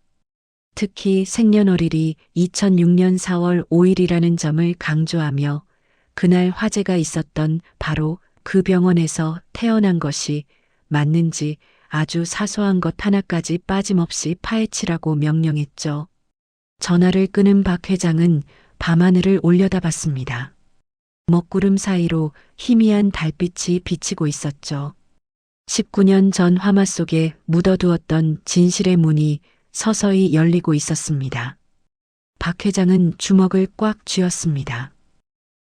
특히 생년월일이 2006년 4월 5일이라는 점을 강조하며 그날 화재가 있었던 바로 그 병원에서 태어난 것이 맞는지 아주 사소한 것 하나까지 빠짐없이 파헤치라고 명령했죠. 전화를 끊은 박 회장은 밤하늘을 올려다봤습니다. 먹구름 사이로 희미한 달빛이 비치고 있었죠. 19년 전 화마 속에 묻어두었던 진실의 문이 서서히 열리고 있었습니다. 박 회장은 주먹을 꽉 쥐었습니다.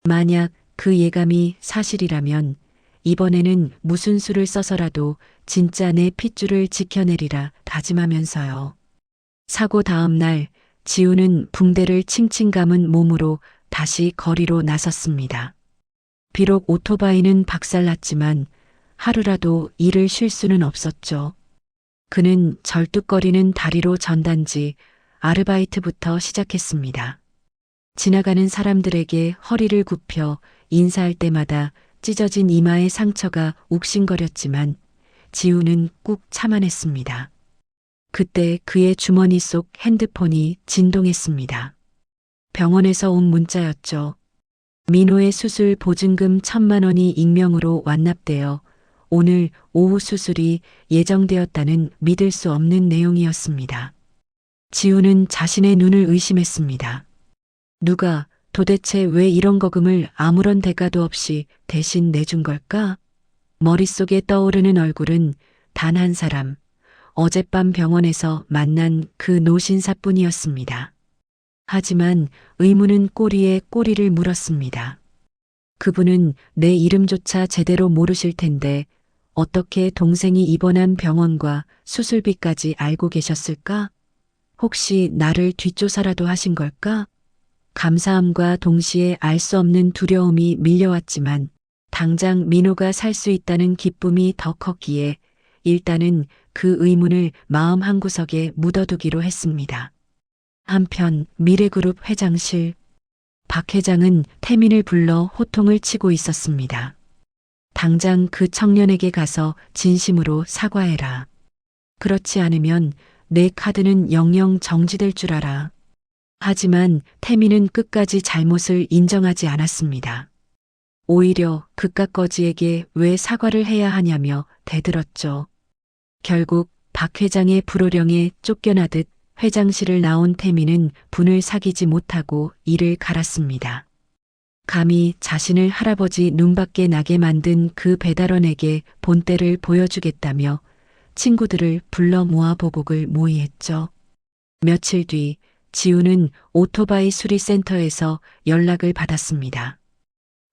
만약 그 예감이 사실이라면 이번에는 무슨 수를 써서라도 진짜 내 핏줄을 지켜내리라 다짐하면서요. 사고 다음 날 지우는 붕대를 칭칭 감은 몸으로 다시 거리로 나섰습니다. 비록 오토바이는 박살났지만 하루라도 일을 쉴 수는 없었죠. 그는 절뚝거리는 다리로 전단지, 아르바이트부터 시작했습니다. 지나가는 사람들에게 허리를 굽혀 인사할 때마다 찢어진 이마의 상처가 욱신거렸지만 지우는 꾹 참아냈습니다. 그때 그의 주머니 속 핸드폰이 진동했습니다. 병원에서 온 문자였죠. 민호의 수술 보증금 1,000만 원이 익명으로 완납되어 오늘 오후 수술이 예정되었다는 믿을 수 없는 내용이었습니다. 지우는 자신의 눈을 의심했습니다. 누가 도대체 왜 이런 거금을 아무런 대가도 없이 대신 내준 걸까? 머릿속에 떠오르는 얼굴은 단 한 사람, 어젯밤 병원에서 만난 그 노신사뿐이었습니다. 하지만 의문은 꼬리에 꼬리를 물었습니다. 그분은 내 이름조차 제대로 모르실 텐데 어떻게 동생이 입원한 병원과 수술비까지 알고 계셨을까? 혹시 나를 뒷조사라도 하신 걸까? 감사함과 동시에 알 수 없는 두려움이 밀려왔지만 당장 민호가 살 수 있다는 기쁨이 더 컸기에 일단은 그 의문을 마음 한구석에 묻어두기로 했습니다. 한편 미래그룹 회장실, 박 회장은 태민을 불러 호통을 치고 있었습니다. 당장 그 청년에게 가서 진심으로 사과해라. 그렇지 않으면 내 카드는 영영 정지될 줄 알아. 하지만 태민은 끝까지 잘못을 인정하지 않았습니다. 오히려 그깟 거지에게 왜 사과를 해야 하냐며 대들었죠. 결국 박 회장의 불호령에 쫓겨나듯 회장실을 나온 태민은 분을 사귀지 못하고 이를 갈았습니다. 감히 자신을 할아버지 눈밖에 나게 만든 그 배달원에게 본때를 보여주겠다며 친구들을 불러 모아 보복을 모의했죠. 며칠 뒤 지우는 오토바이 수리센터에서 연락을 받았습니다.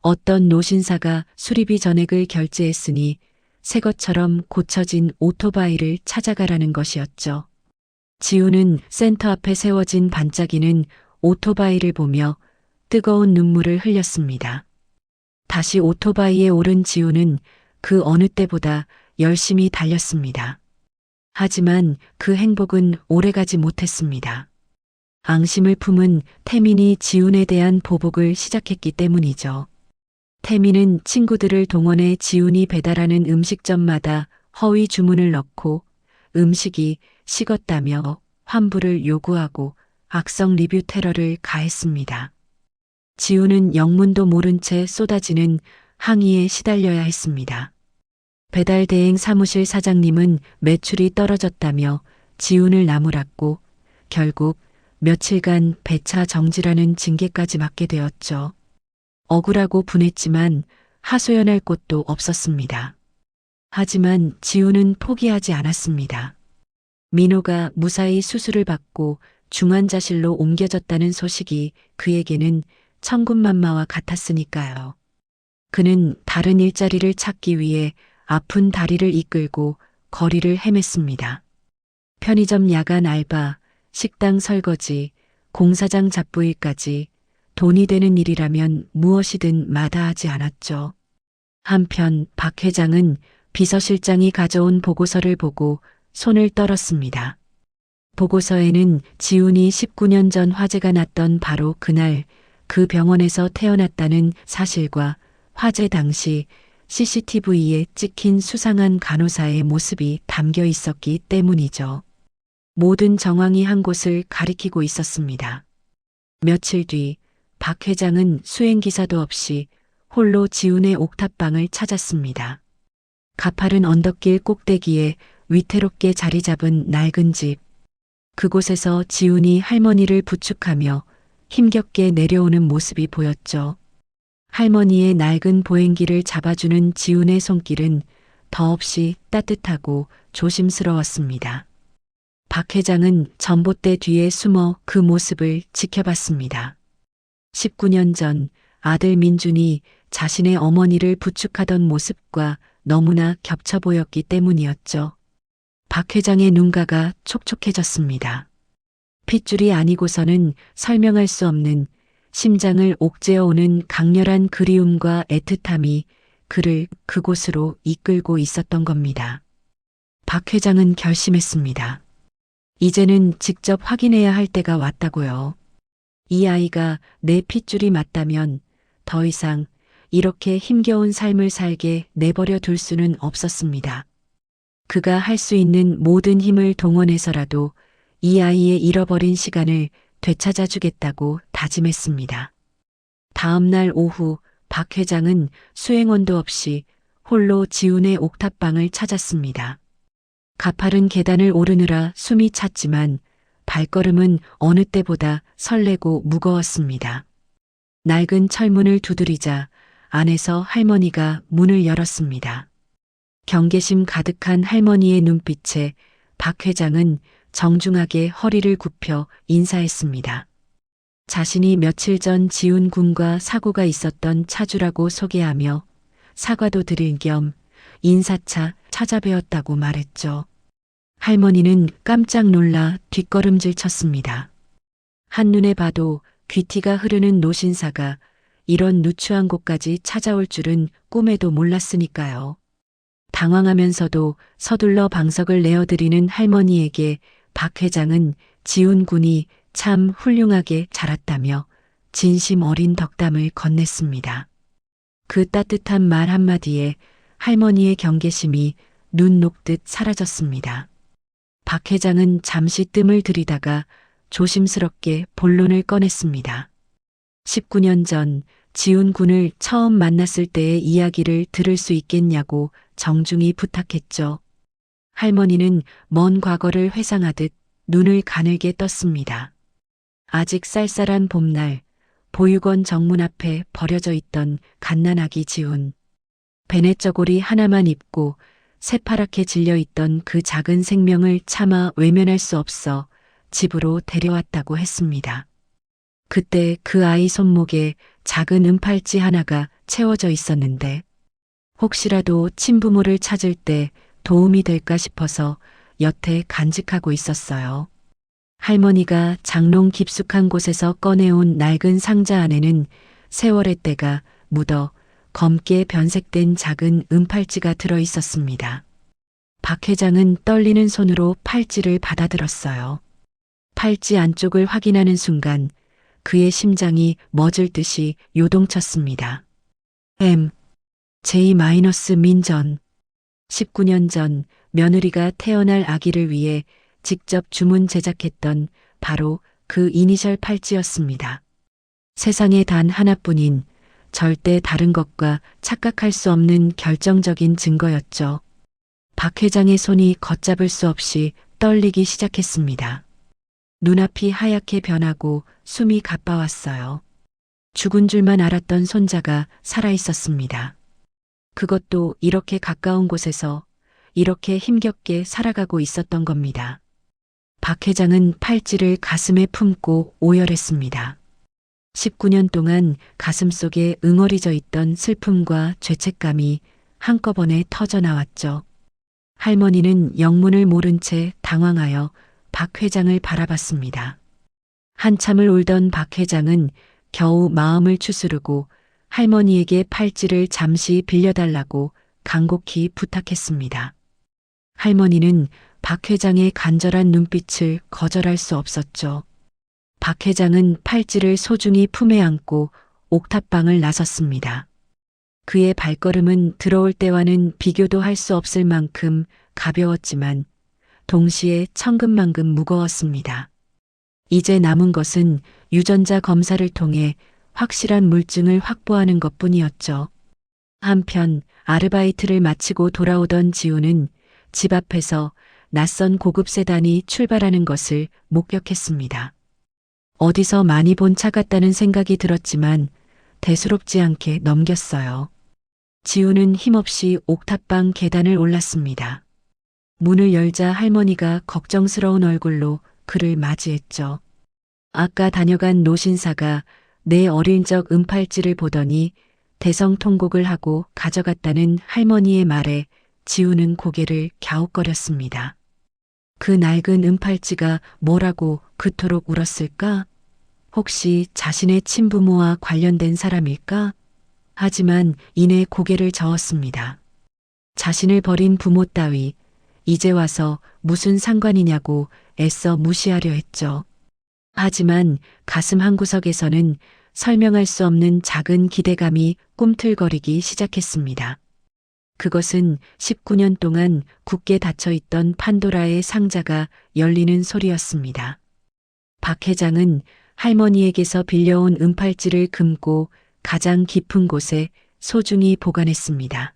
어떤 노신사가 수리비 전액을 결제했으니 새 것처럼 고쳐진 오토바이를 찾아가라는 것이었죠. 지우는 센터 앞에 세워진 반짝이는 오토바이를 보며 뜨거운 눈물을 흘렸습니다. 다시 오토바이에 오른 지우는 그 어느 때보다 열심히 달렸습니다. 하지만 그 행복은 오래가지 못했습니다. 앙심을 품은 태민이 지훈에 대한 보복을 시작했기 때문이죠. 태민은 친구들을 동원해 지훈이 배달하는 음식점마다 허위 주문을 넣고 음식이 식었다며 환불을 요구하고 악성 리뷰 테러를 가했습니다. 지우는 영문도 모른 채 쏟아지는 항의에 시달려야 했습니다. 배달 대행 사무실 사장님은 매출이 떨어졌다며 지훈을 나무랐고 결국 며칠간 배차 정지라는 징계까지 맞게 되었죠. 억울하고 분했지만 하소연할 곳도 없었습니다. 하지만 지훈은 포기하지 않았습니다. 민호가 무사히 수술을 받고 중환자실로 옮겨졌다는 소식이 그에게는 천군만마와 같았으니까요. 그는 다른 일자리를 찾기 위해 아픈 다리를 이끌고 거리를 헤맸습니다. 편의점 야간 알바, 식당 설거지, 공사장 잡부일까지 돈이 되는 일이라면 무엇이든 마다하지 않았죠. 한편 박 회장은 비서실장이 가져온 보고서를 보고 손을 떨었습니다. 보고서에는 지훈이 19년 전 화재가 났던 바로 그날 그 병원에서 태어났다는 사실과 화재 당시 CCTV에 찍힌 수상한 간호사의 모습이 담겨 있었기 때문이죠. 모든 정황이 한 곳을 가리키고 있었습니다. 며칠 뒤 박 회장은 수행기사도 없이 홀로 지훈의 옥탑방을 찾았습니다. 가파른 언덕길 꼭대기에 위태롭게 자리 잡은 낡은 집. 그곳에서 지훈이 할머니를 부축하며 힘겹게 내려오는 모습이 보였죠. 할머니의 낡은 보행기를 잡아주는 지훈의 손길은 더없이 따뜻하고 조심스러웠습니다. 박 회장은 전봇대 뒤에 숨어 그 모습을 지켜봤습니다. 19년 전 아들 민준이 자신의 어머니를 부축하던 모습과 너무나 겹쳐 보였기 때문이었죠. 박 회장의 눈가가 촉촉해졌습니다. 핏줄이 아니고서는 설명할 수 없는 심장을 옥죄어오는 강렬한 그리움과 애틋함이 그를 그곳으로 이끌고 있었던 겁니다. 박 회장은 결심했습니다. 이제는 직접 확인해야 할 때가 왔다고요. 이 아이가 내 핏줄이 맞다면 더 이상 이렇게 힘겨운 삶을 살게 내버려 둘 수는 없었습니다. 그가 할 수 있는 모든 힘을 동원해서라도 이 아이의 잃어버린 시간을 되찾아 주겠다고 다짐했습니다. 다음 날 오후 박 회장은 수행원도 없이 홀로 지훈의 옥탑방을 찾았습니다. 가파른 계단을 오르느라 숨이 찼지만 발걸음은 어느 때보다 설레고 무거웠습니다. 낡은 철문을 두드리자 안에서 할머니가 문을 열었습니다. 경계심 가득한 할머니의 눈빛에 박 회장은 정중하게 허리를 굽혀 인사했습니다. 자신이 며칠 전 지훈 군과 사고가 있었던 차주라고 소개하며 사과도 드릴 겸 인사차 찾아뵈었다고 말했죠. 할머니는 깜짝 놀라 뒷걸음질 쳤습니다. 한눈에 봐도 귀티가 흐르는 노신사가 이런 누추한 곳까지 찾아올 줄은 꿈에도 몰랐으니까요. 당황하면서도 서둘러 방석을 내어드리는 할머니에게 박 회장은 지훈 군이 참 훌륭하게 자랐다며 진심 어린 덕담을 건넸습니다. 그 따뜻한 말 한마디에 할머니의 경계심이 눈 녹듯 사라졌습니다. 박 회장은 잠시 뜸을 들이다가 조심스럽게 본론을 꺼냈습니다. 19년 전 지훈 군을 처음 만났을 때의 이야기를 들을 수 있겠냐고 정중히 부탁했죠. 할머니는 먼 과거를 회상하듯 눈을 가늘게 떴습니다. 아직 쌀쌀한 봄날, 보육원 정문 앞에 버려져 있던 갓난아기 지훈. 베네저고리 하나만 입고 새파랗게 질려있던 그 작은 생명을 차마 외면할 수 없어 집으로 데려왔다고 했습니다. 그때 그 아이 손목에 작은 은팔찌 하나가 채워져 있었는데 혹시라도 친부모를 찾을 때 도움이 될까 싶어서 여태 간직하고 있었어요. 할머니가 장롱 깊숙한 곳에서 꺼내온 낡은 상자 안에는 세월의 때가 묻어 검게 변색된 작은 은팔찌가 들어 있었습니다. 박 회장은 떨리는 손으로 팔찌를 받아들었어요. 팔찌 안쪽을 확인하는 순간 그의 심장이 멎을 듯이 요동쳤습니다. J- 민전. 19년 전 며느리가 태어날 아기를 위해 직접 주문 제작했던 바로 그 이니셜 팔찌였습니다. 세상에 단 하나뿐인 절대 다른 것과 착각할 수 없는 결정적인 증거였죠. 박 회장의 손이 걷잡을 수 없이 떨리기 시작했습니다. 눈앞이 하얗게 변하고 숨이 가빠왔어요. 죽은 줄만 알았던 손자가 살아있었습니다. 그것도 이렇게 가까운 곳에서 이렇게 힘겹게 살아가고 있었던 겁니다. 박 회장은 팔찌를 가슴에 품고 오열했습니다. 19년 동안 가슴속에 응어리져 있던 슬픔과 죄책감이 한꺼번에 터져 나왔죠. 할머니는 영문을 모른 채 당황하여 박 회장을 바라봤습니다. 한참을 울던 박 회장은 겨우 마음을 추스르고 할머니에게 팔찌를 잠시 빌려달라고 간곡히 부탁했습니다. 할머니는 박 회장의 간절한 눈빛을 거절할 수 없었죠. 박 회장은 팔찌를 소중히 품에 안고 옥탑방을 나섰습니다. 그의 발걸음은 들어올 때와는 비교도 할 수 없을 만큼 가벼웠지만 동시에 천근만근 무거웠습니다. 이제 남은 것은 유전자 검사를 통해 확실한 물증을 확보하는 것뿐이었죠. 한편 아르바이트를 마치고 돌아오던 지우는 집 앞에서 낯선 고급 세단이 출발하는 것을 목격했습니다. 어디서 많이 본 차 같다는 생각이 들었지만 대수롭지 않게 넘겼어요. 지우는 힘없이 옥탑방 계단을 올랐습니다. 문을 열자 할머니가 걱정스러운 얼굴로 그를 맞이했죠. 아까 다녀간 노신사가 내 어린 적 은팔찌를 보더니 대성통곡을 하고 가져갔다는 할머니의 말에 지우는 고개를 갸웃거렸습니다. 그 낡은 은팔찌가 뭐라고 그토록 울었을까? 혹시 자신의 친부모와 관련된 사람일까? 하지만 이내 고개를 저었습니다. 자신을 버린 부모 따위 이제 와서 무슨 상관이냐고 애써 무시하려 했죠. 하지만 가슴 한구석에서는 설명할 수 없는 작은 기대감이 꿈틀거리기 시작했습니다. 그것은 19년 동안 굳게 닫혀있던 판도라의 상자가 열리는 소리였습니다. 박 회장은 할머니에게서 빌려온 은팔찌를 금고 가장 깊은 곳에 소중히 보관했습니다.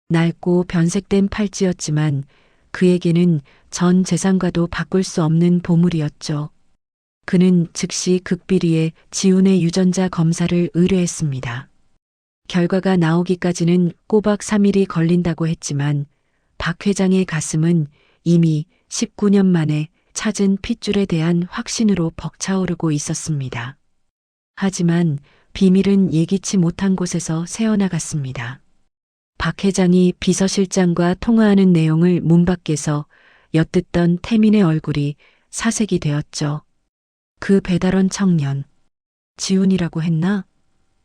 낡고 변색된 팔찌였지만 그에게는 전 재산과도 바꿀 수 없는 보물이었죠. 그는 즉시 극비리에 지훈의 유전자 검사를 의뢰했습니다. 결과가 나오기까지는 꼬박 3일이 걸린다고 했지만 박 회장의 가슴은 이미 19년 만에 찾은 핏줄에 대한 확신으로 벅차오르고 있었습니다. 하지만 비밀은 예기치 못한 곳에서 새어나갔습니다. 박 회장이 비서실장과 통화하는 내용을 문 밖에서 엿듣던 태민의 얼굴이 사색이 되었죠. 그 배달원 청년, 지훈이라고 했나?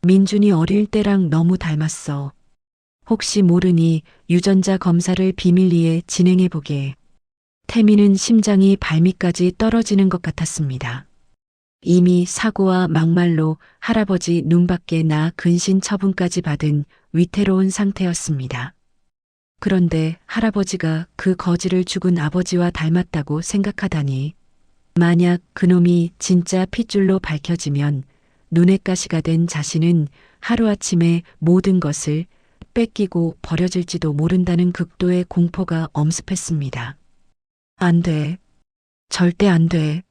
민준이 어릴 때랑 너무 닮았어. 혹시 모르니 유전자 검사를 비밀리에 진행해보게. 태민은 심장이 발밑까지 떨어지는 것 같았습니다. 이미 사고와 막말로 할아버지 눈밖에 나 근신 처분까지 받은 위태로운 상태였습니다. 그런데 할아버지가 그 거지를 죽은 아버지와 닮았다고 생각하다니. 만약 그놈이 진짜 핏줄로 밝혀지면 눈엣 가시가 된 자신은 하루아침에 모든 것을 뺏기고 버려질지도 모른다는 극도의 공포가 엄습했습니다. 안 돼. 절대 안 돼.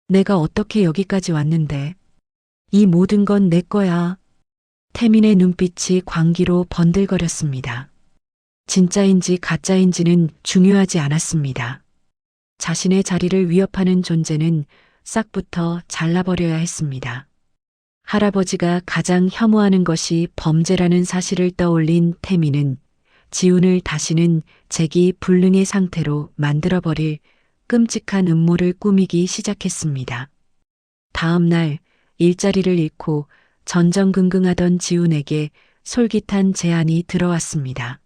내가 어떻게 여기까지 왔는데. 이 모든 건 내 거야. 태민의 눈빛이 광기로 번들거렸습니다. 진짜인지 가짜인지는 중요하지 않았습니다. 자신의 자리를 위협하는 존재는 싹부터 잘라버려야 했습니다. 할아버지가 가장 혐오하는 것이 범죄라는 사실을 떠올린 태민은 지훈을 다시는 재기 불능의 상태로 만들어버릴 끔찍한 음모를 꾸미기 시작했습니다. 다음 날 일자리를 잃고 전전긍긍하던 지훈에게 솔깃한 제안이 들어왔습니다.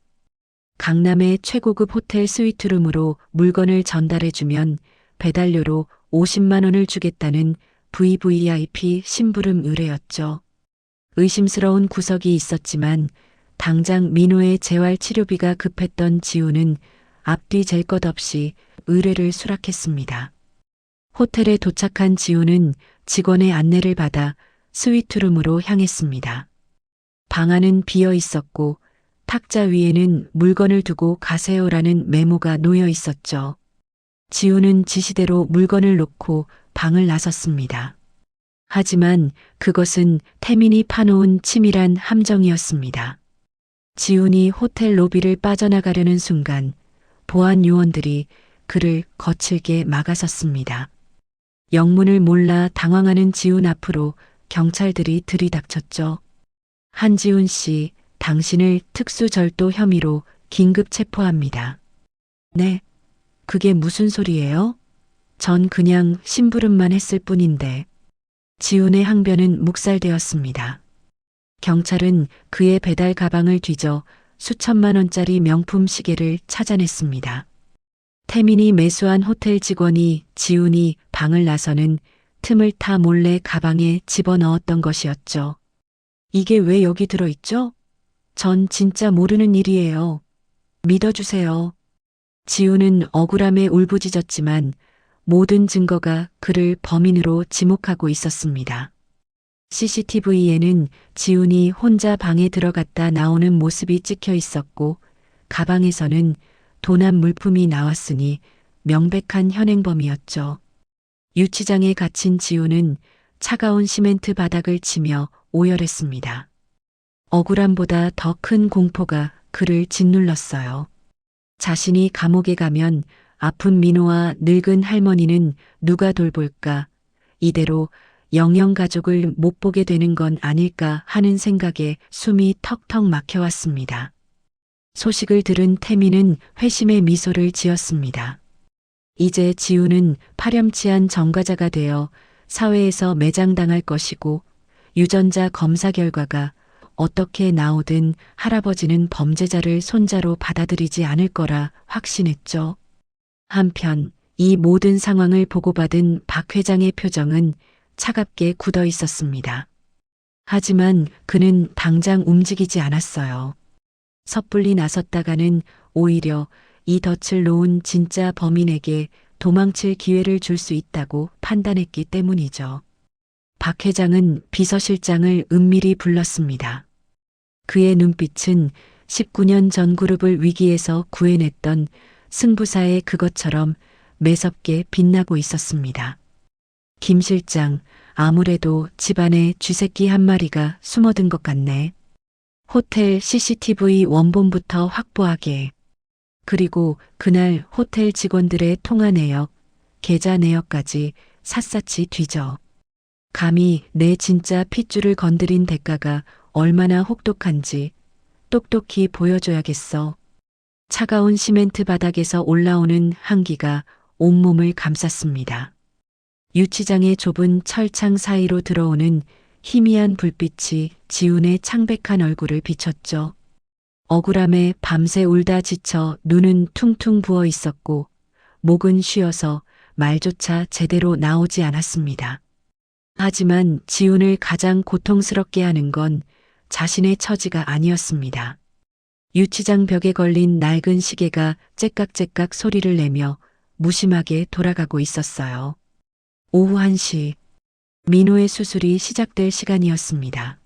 강남의 최고급 호텔 스위트룸으로 물건을 전달해주면 배달료로 50만 원을 주겠다는 VVIP 심부름 의뢰였죠. 의심스러운 구석이 있었지만 당장 민호의 재활 치료비가 급했던 지우는 앞뒤 잴 것 없이 의뢰를 수락했습니다. 호텔에 도착한 지우는 직원의 안내를 받아 스위트룸으로 향했습니다. 방 안은 비어 있었고 탁자 위에는 물건을 두고 가세요라는 메모가 놓여 있었죠. 지우는 지시대로 물건을 놓고 방을 나섰습니다. 하지만 그것은 태민이 파놓은 치밀한 함정이었습니다. 지훈이 호텔 로비를 빠져나가려는 순간 보안 요원들이 그를 거칠게 막아섰습니다. 영문을 몰라 당황하는 지훈 앞으로 경찰들이 들이닥쳤죠. 한지훈 씨, 당신을 특수절도 혐의로 긴급 체포합니다. 네, 그게 무슨 소리예요? 전 그냥 심부름만 했을 뿐인데. 지훈의 항변은 묵살되었습니다. 경찰은 그의 배달 가방을 뒤져 수천만 원짜리 명품 시계를 찾아냈습니다. 태민이 매수한 호텔 직원이 지훈이 방을 나서는 틈을 타 몰래 가방에 집어넣었던 것이었죠. 이게 왜 여기 들어있죠? 전 진짜 모르는 일이에요. 믿어주세요. 지훈은 억울함에 울부짖었지만 모든 증거가 그를 범인으로 지목하고 있었습니다. CCTV에는 지훈이 혼자 방에 들어갔다 나오는 모습이 찍혀 있었고 가방에서는 도난 물품이 나왔으니 명백한 현행범이었죠. 유치장에 갇힌 지훈은 차가운 시멘트 바닥을 치며 오열했습니다. 억울함보다 더 큰 공포가 그를 짓눌렀어요. 자신이 감옥에 가면 아픈 민호와 늙은 할머니는 누가 돌볼까? 이대로 영영 가족을 못 보게 되는 건 아닐까 하는 생각에 숨이 턱턱 막혀왔습니다. 소식을 들은 태민은 회심의 미소를 지었습니다. 이제 지훈은 파렴치한 전과자가 되어 사회에서 매장당할 것이고 유전자 검사 결과가 어떻게 나오든 할아버지는 범죄자를 손자로 받아들이지 않을 거라 확신했죠. 한편 이 모든 상황을 보고받은 박 회장의 표정은 차갑게 굳어 있었습니다. 하지만 그는 당장 움직이지 않았어요. 섣불리 나섰다가는 오히려 이 덫을 놓은 진짜 범인에게 도망칠 기회를 줄 수 있다고 판단했기 때문이죠. 박 회장은 비서실장을 은밀히 불렀습니다. 그의 눈빛은 19년 전 그룹을 위기에서 구해냈던 승부사의 그것처럼 매섭게 빛나고 있었습니다. 김 실장, 아무래도 집안에 쥐새끼 한 마리가 숨어든 것 같네. 호텔 CCTV 원본부터 확보하게. 그리고 그날 호텔 직원들의 통화 내역, 계좌 내역까지 샅샅이 뒤져. 감히 내 진짜 핏줄을 건드린 대가가 얼마나 혹독한지 똑똑히 보여줘야겠어. 차가운 시멘트 바닥에서 올라오는 한기가 온몸을 감쌌습니다. 유치장의 좁은 철창 사이로 들어오는 희미한 불빛이 지훈의 창백한 얼굴을 비췄죠. 억울함에 밤새 울다 지쳐 눈은 퉁퉁 부어 있었고 목은 쉬어서 말조차 제대로 나오지 않았습니다. 하지만 지훈을 가장 고통스럽게 하는 건 자신의 처지가 아니었습니다. 유치장 벽에 걸린 낡은 시계가 째깍째깍 소리를 내며 무심하게 돌아가고 있었어요. 오후 1시, 민호의 수술이 시작될 시간이었습니다.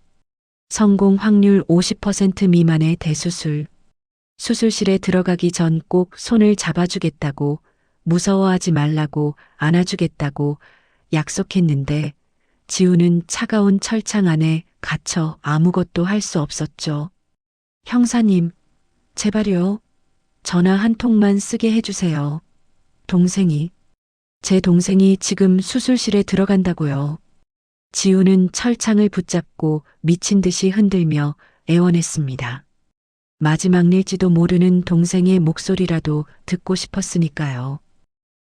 성공 확률 50% 미만의 대수술. 수술실에 들어가기 전 꼭 손을 잡아주겠다고, 무서워하지 말라고, 안아주겠다고 약속했는데 지우는 차가운 철창 안에 갇혀 아무것도 할 수 없었죠. 형사님, 제발요. 전화 한 통만 쓰게 해주세요. 제 동생이 지금 수술실에 들어간다고요. 지우는 철창을 붙잡고 미친 듯이 흔들며 애원했습니다. 마지막일지도 모르는 동생의 목소리라도 듣고 싶었으니까요.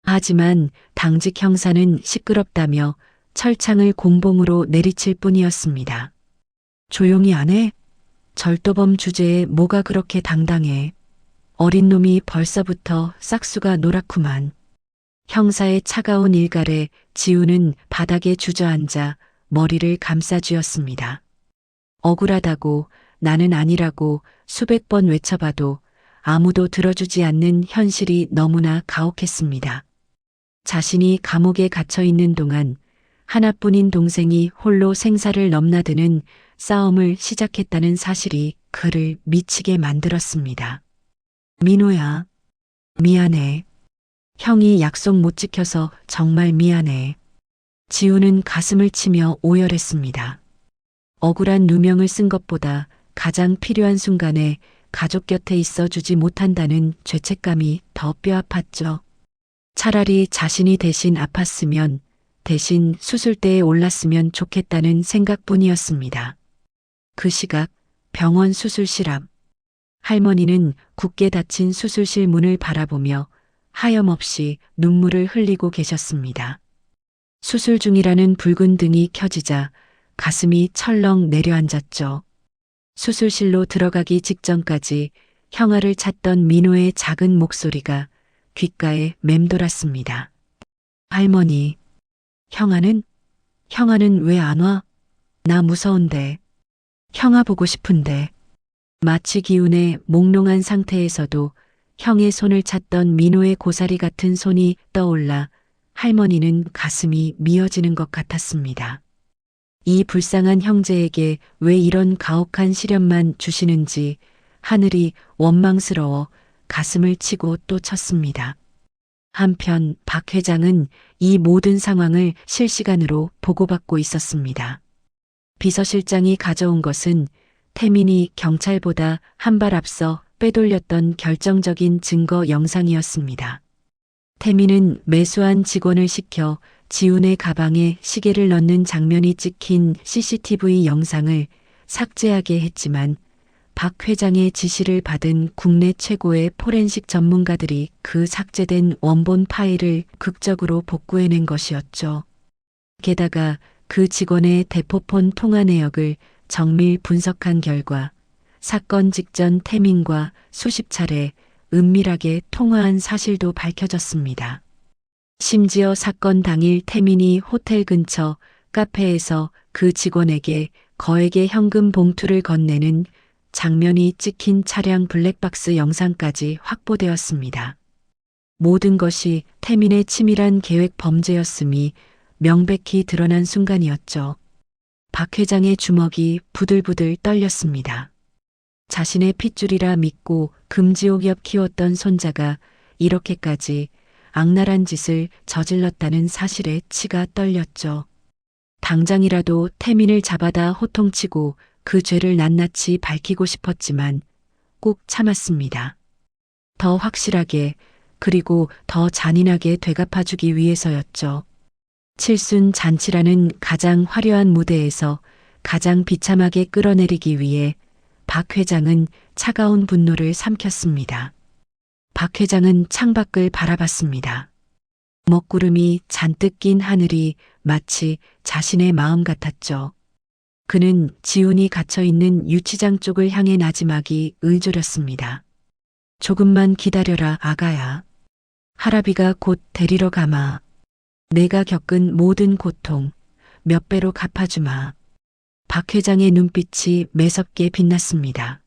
하지만 당직 형사는 시끄럽다며 철창을 공봉으로 내리칠 뿐이었습니다. 조용히 안 해? 절도범 주제에 뭐가 그렇게 당당해. 어린 놈이 벌써부터 싹수가 노랗구만. 형사의 차가운 일갈에 지우는 바닥에 주저앉아 머리를 감싸쥐었습니다. 억울하다고 나는 아니라고 수백 번 외쳐봐도 아무도 들어주지 않는 현실이 너무나 가혹했습니다. 자신이 감옥에 갇혀 있는 동안 하나뿐인 동생이 홀로 생사를 넘나드는 싸움을 시작했다는 사실이 그를 미치게 만들었습니다. 민호야, 미안해. 형이 약속 못 지켜서 정말 미안해. 지우는 가슴을 치며 오열했습니다. 억울한 누명을 쓴 것보다 가장 필요한 순간에 가족 곁에 있어 주지 못한다는 죄책감이 더 뼈아팠죠. 차라리 자신이 대신 아팠으면, 대신 수술대에 올랐으면 좋겠다는 생각뿐이었습니다. 그 시각 병원 수술실 앞, 할머니는 굳게 닫힌 수술실 문을 바라보며 하염없이 눈물을 흘리고 계셨습니다. 수술 중이라는 붉은 등이 켜지자 가슴이 철렁 내려앉았죠. 수술실로 들어가기 직전까지 형아를 찾던 민호의 작은 목소리가 귓가에 맴돌았습니다. 할머니, 형아는 왜 안 와? 나 무서운데. 형아 보고 싶은데. 마치 기운에 몽롱한 상태에서도 형의 손을 찾던 민호의 고사리 같은 손이 떠올라 할머니는 가슴이 미어지는 것 같았습니다. 이 불쌍한 형제에게 왜 이런 가혹한 시련만 주시는지 하늘이 원망스러워 가슴을 치고 또 쳤습니다. 한편 박 회장은 이 모든 상황을 실시간으로 보고받고 있었습니다. 비서실장이 가져온 것은 태민이 경찰보다 한 발 앞서 빼돌렸던 결정적인 증거 영상이었습니다. 태민은 매수한 직원을 시켜 지훈의 가방에 시계를 넣는 장면이 찍힌 CCTV 영상을 삭제하게 했지만 박 회장의 지시를 받은 국내 최고의 포렌식 전문가들이 그 삭제된 원본 파일을 극적으로 복구해낸 것이었죠. 게다가 그 직원의 대포폰 통화 내역을 정밀 분석한 결과 사건 직전 태민과 수십 차례 은밀하게 통화한 사실도 밝혀졌습니다. 심지어 사건 당일 태민이 호텔 근처 카페에서 그 직원에게 거액의 현금 봉투를 건네는 장면이 찍힌 차량 블랙박스 영상까지 확보되었습니다. 모든 것이 태민의 치밀한 계획 범죄였음이 명백히 드러난 순간이었죠. 박 회장의 주먹이 부들부들 떨렸습니다. 자신의 핏줄이라 믿고 금지옥엽 키웠던 손자가 이렇게까지 악랄한 짓을 저질렀다는 사실에 치가 떨렸죠. 당장이라도 태민을 잡아다 호통치고 그 죄를 낱낱이 밝히고 싶었지만 꼭 참았습니다. 더 확실하게 그리고 더 잔인하게 되갚아주기 위해서였죠. 칠순 잔치라는 가장 화려한 무대에서 가장 비참하게 끌어내리기 위해 박 회장은 차가운 분노를 삼켰습니다. 박 회장은 창밖을 바라봤습니다. 먹구름이 잔뜩 낀 하늘이 마치 자신의 마음 같았죠. 그는 지훈이 갇혀있는 유치장 쪽을 향해 나지막이 을조렸습니다. 조금만 기다려라 아가야. 할아비가 곧 데리러 가마. 내가 겪은 모든 고통 몇 배로 갚아주마. 박 회장의 눈빛이 매섭게 빛났습니다.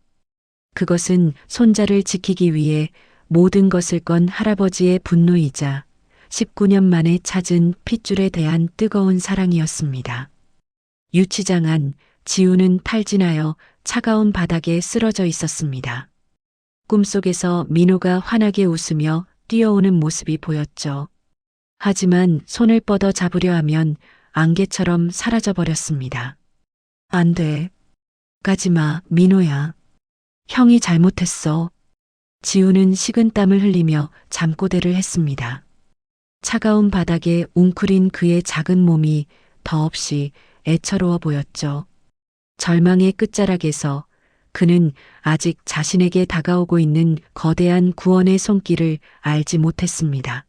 그것은 손자를 지키기 위해 모든 것을 건 할아버지의 분노이자 19년 만에 찾은 핏줄에 대한 뜨거운 사랑이었습니다. 유치장 안 지우는 탈진하여 차가운 바닥에 쓰러져 있었습니다. 꿈속에서 민호가 환하게 웃으며 뛰어오는 모습이 보였죠. 하지만 손을 뻗어 잡으려 하면 안개처럼 사라져버렸습니다. 안 돼. 가지마, 민호야. 형이 잘못했어. 지우는 식은땀을 흘리며 잠꼬대를 했습니다. 차가운 바닥에 웅크린 그의 작은 몸이 더없이 애처로워 보였죠. 절망의 끝자락에서 그는 아직 자신에게 다가오고 있는 거대한 구원의 손길을 알지 못했습니다.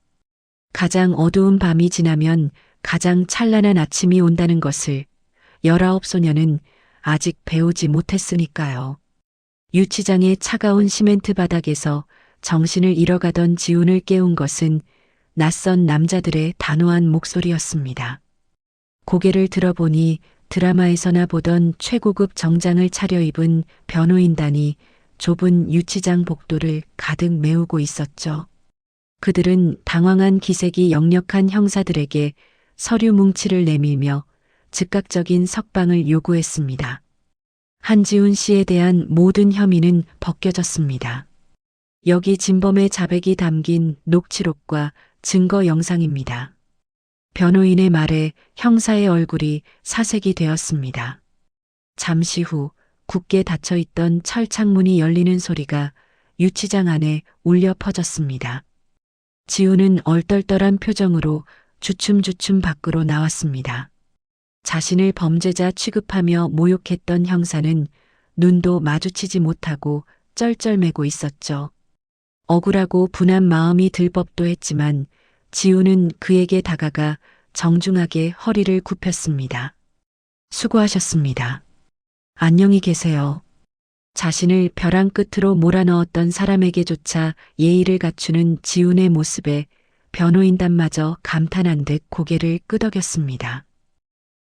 가장 어두운 밤이 지나면 가장 찬란한 아침이 온다는 것을 19소녀는 아직 배우지 못했으니까요. 유치장의 차가운 시멘트 바닥에서 정신을 잃어가던 지훈을 깨운 것은 낯선 남자들의 단호한 목소리였습니다. 고개를 들어보니 드라마에서나 보던 최고급 정장을 차려입은 변호인단이 좁은 유치장 복도를 가득 메우고 있었죠. 그들은 당황한 기색이 역력한 형사들에게 서류 뭉치를 내밀며 즉각적인 석방을 요구했습니다. 한지훈 씨에 대한 모든 혐의는 벗겨졌습니다. 여기 진범의 자백이 담긴 녹취록과 증거 영상입니다. 변호인의 말에 형사의 얼굴이 사색이 되었습니다. 잠시 후 굳게 닫혀있던 철창문이 열리는 소리가 유치장 안에 울려 퍼졌습니다. 지우는 얼떨떨한 표정으로 주춤주춤 밖으로 나왔습니다. 자신을 범죄자 취급하며 모욕했던 형사는 눈도 마주치지 못하고 쩔쩔매고 있었죠. 억울하고 분한 마음이 들 법도 했지만 지우는 그에게 다가가 정중하게 허리를 굽혔습니다. 수고하셨습니다. 안녕히 계세요. 자신을 벼랑 끝으로 몰아넣었던 사람에게조차 예의를 갖추는 지훈의 모습에 변호인단마저 감탄한 듯 고개를 끄덕였습니다.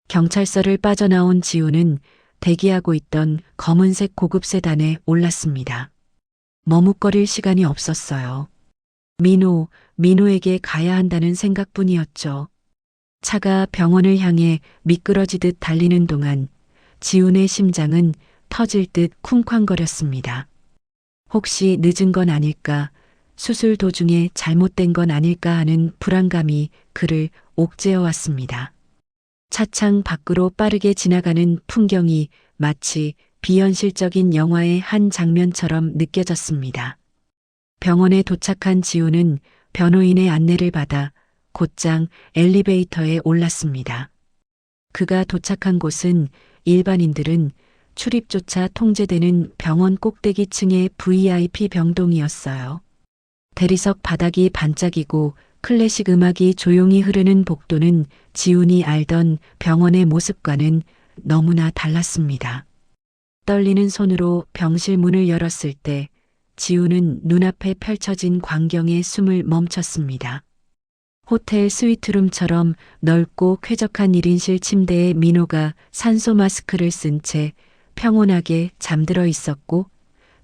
경찰서를 빠져나온 지훈은 대기하고 있던 검은색 고급 세단에 올랐습니다. 머뭇거릴 시간이 없었어요. 민호에게 가야 한다는 생각뿐이었죠. 차가 병원을 향해 미끄러지듯 달리는 동안 지훈의 심장은 터질 듯 쿵쾅거렸습니다. 혹시 늦은 건 아닐까, 수술 도중에 잘못된 건 아닐까 하는 불안감이 그를 옥죄어 왔습니다. 차창 밖으로 빠르게 지나가는 풍경이 마치 비현실적인 영화의 한 장면처럼 느껴졌습니다. 병원에 도착한 지훈은 변호인의 안내를 받아 곧장 엘리베이터에 올랐습니다. 그가 도착한 곳은 일반인들은 출입조차 통제되는 병원 꼭대기층의 VIP 병동이었어요. 대리석 바닥이 반짝이고 클래식 음악이 조용히 흐르는 복도는 지훈이 알던 병원의 모습과는 너무나 달랐습니다. 떨리는 손으로 병실 문을 열었을 때 지훈은 눈앞에 펼쳐진 광경에 숨을 멈췄습니다. 호텔 스위트룸처럼 넓고 쾌적한 1인실 침대에 민호가 산소 마스크를 쓴 채 평온하게 잠들어 있었고,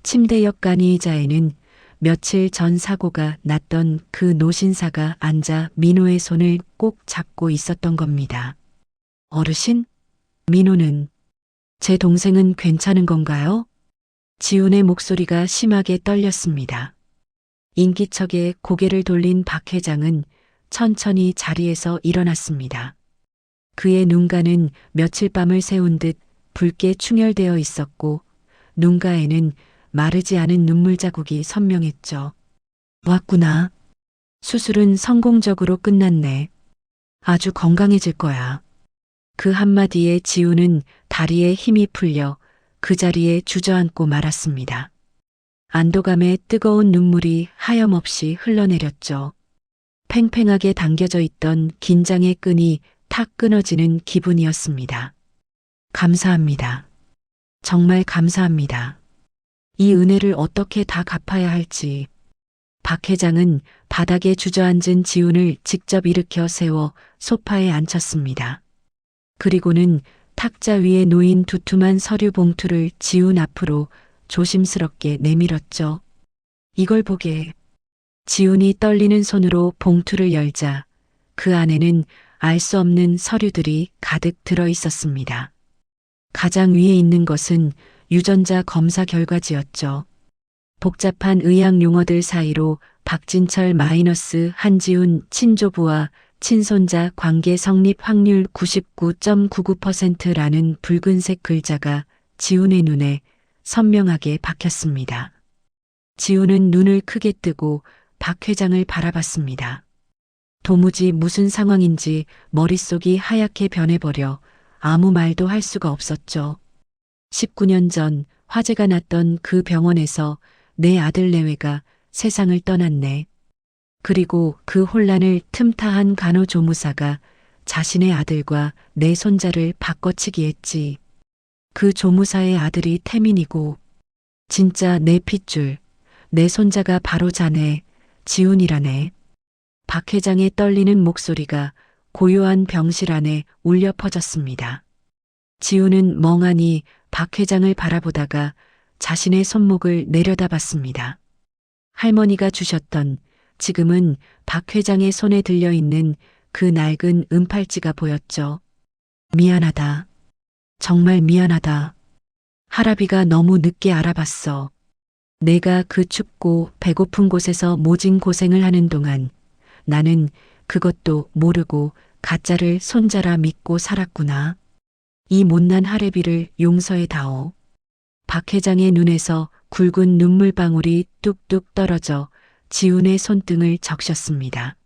침대 옆 간이의자에는 며칠 전 사고가 났던 그 노신사가 앉아 민호의 손을 꼭 잡고 있었던 겁니다. 어르신? 민호는 제 동생은 괜찮은 건가요? 지훈의 목소리가 심하게 떨렸습니다. 인기척에 고개를 돌린 박 회장은 천천히 자리에서 일어났습니다. 그의 눈가는 며칠 밤을 새운 듯 붉게 충혈되어 있었고 눈가에는 마르지 않은 눈물 자국이 선명했죠. 왔구나. 수술은 성공적으로 끝났네. 아주 건강해질 거야. 그 한마디에 지우는 다리에 힘이 풀려 그 자리에 주저앉고 말았습니다. 안도감에 뜨거운 눈물이 하염없이 흘러내렸죠. 팽팽하게 당겨져 있던 긴장의 끈이 탁 끊어지는 기분이었습니다. 감사합니다. 정말 감사합니다. 이 은혜를 어떻게 다 갚아야 할지. 박 회장은 바닥에 주저앉은 지훈을 직접 일으켜 세워 소파에 앉혔습니다. 그리고는 탁자 위에 놓인 두툼한 서류 봉투를 지훈 앞으로 조심스럽게 내밀었죠. 이걸 보게. 지훈이 떨리는 손으로 봉투를 열자 그 안에는 알 수 없는 서류들이 가득 들어 있었습니다. 가장 위에 있는 것은 유전자 검사 결과지였죠. 복잡한 의학 용어들 사이로 박진철 마이너스 한지훈 친조부와 친손자 관계 성립 확률 99.99%라는 붉은색 글자가 지훈의 눈에 선명하게 박혔습니다. 지훈은 눈을 크게 뜨고 박 회장을 바라봤습니다. 도무지 무슨 상황인지 머릿속이 하얗게 변해버려 아무 말도 할 수가 없었죠. 19년 전 화재가 났던 그 병원에서 내 아들 내외가 세상을 떠났네. 그리고 그 혼란을 틈타한 간호조무사가 자신의 아들과 내 손자를 바꿔치기 했지. 그 조무사의 아들이 태민이고 진짜 내 핏줄, 내 손자가 바로 자네, 지훈이라네. 박 회장의 떨리는 목소리가 고요한 병실 안에 울려 퍼졌습니다. 지훈은 멍하니 박 회장을 바라보다가 자신의 손목을 내려다봤습니다. 할머니가 주셨던, 지금은 박 회장의 손에 들려있는 그 낡은 은팔찌가 보였죠. 미안하다. 정말 미안하다. 할아비가 너무 늦게 알아봤어. 내가 그 춥고 배고픈 곳에서 모진 고생을 하는 동안 나는 그것도 모르고 가짜를 손자라 믿고 살았구나. 이 못난 할애비를 용서해 다오. 박 회장의 눈에서 굵은 눈물방울이 뚝뚝 떨어져 지훈의 손등을 적셨습니다.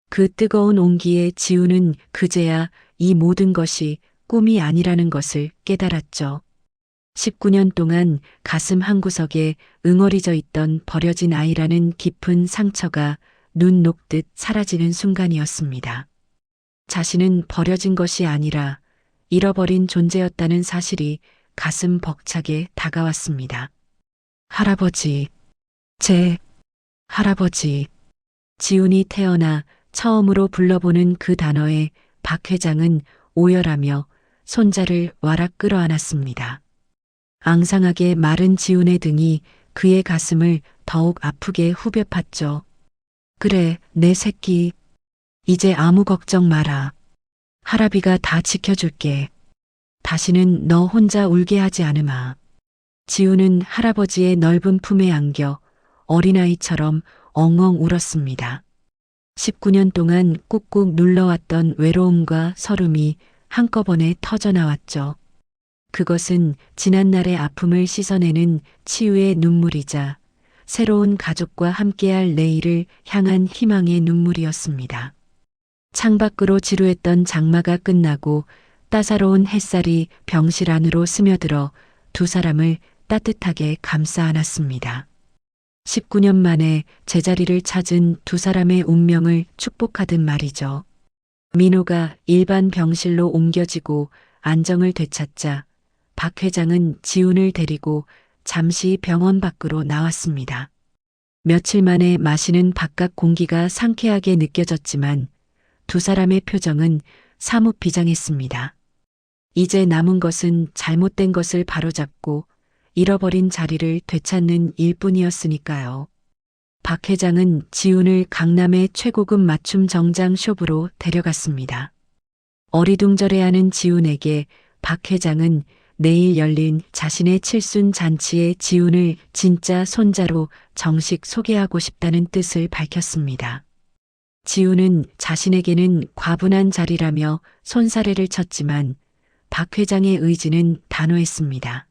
그 뜨거운 온기에 지훈은 그제야 이 모든 것이 꿈이 아니라는 것을 깨달았죠. 19년 동안 가슴 한구석에 응어리져 있던 버려진 아이라는 깊은 상처가 눈 녹듯 사라지는 순간이었습니다. 자신은 버려진 것이 아니라 잃어버린 존재였다는 사실이 가슴 벅차게 다가왔습니다. 할아버지, 제 할아버지. 지훈이 태어나 처음으로 불러보는 그 단어에 박 회장은 오열하며 손자를 와락 끌어안았습니다. 앙상하게 마른 지훈의 등이 그의 가슴을 더욱 아프게 후벼 팠죠. 그래, 내 새끼. 이제 아무 걱정 마라. 할아비가 다 지켜줄게. 다시는 너 혼자 울게 하지 않으마. 지훈은 할아버지의 넓은 품에 안겨 어린아이처럼 엉엉 울었습니다. 19년 동안 꾹꾹 눌러왔던 외로움과 서름이 한꺼번에 터져나왔죠. 그것은 지난날의 아픔을 씻어내는 치유의 눈물이자 새로운 가족과 함께할 내일을 향한 희망의 눈물이었습니다. 창밖으로 지루했던 장마가 끝나고 따사로운 햇살이 병실 안으로 스며들어 두 사람을 따뜻하게 감싸 안았습니다. 19년 만에 제자리를 찾은 두 사람의 운명을 축복하듯 말이죠. 민호가 일반 병실로 옮겨지고 안정을 되찾자 박 회장은 지훈을 데리고 잠시 병원 밖으로 나왔습니다. 며칠 만에 마시는 바깥 공기가 상쾌하게 느껴졌지만 두 사람의 표정은 사뭇 비장했습니다. 이제 남은 것은 잘못된 것을 바로잡고 잃어버린 자리를 되찾는 일뿐이었으니까요. 박 회장은 지훈을 강남의 최고급 맞춤 정장 숍으로 데려갔습니다. 어리둥절해하는 지훈에게 박 회장은 내일 열린 자신의 칠순 잔치에 지훈을 진짜 손자로 정식 소개하고 싶다는 뜻을 밝혔습니다. 지훈은 자신에게는 과분한 자리라며 손사래를 쳤지만 박 회장의 의지는 단호했습니다.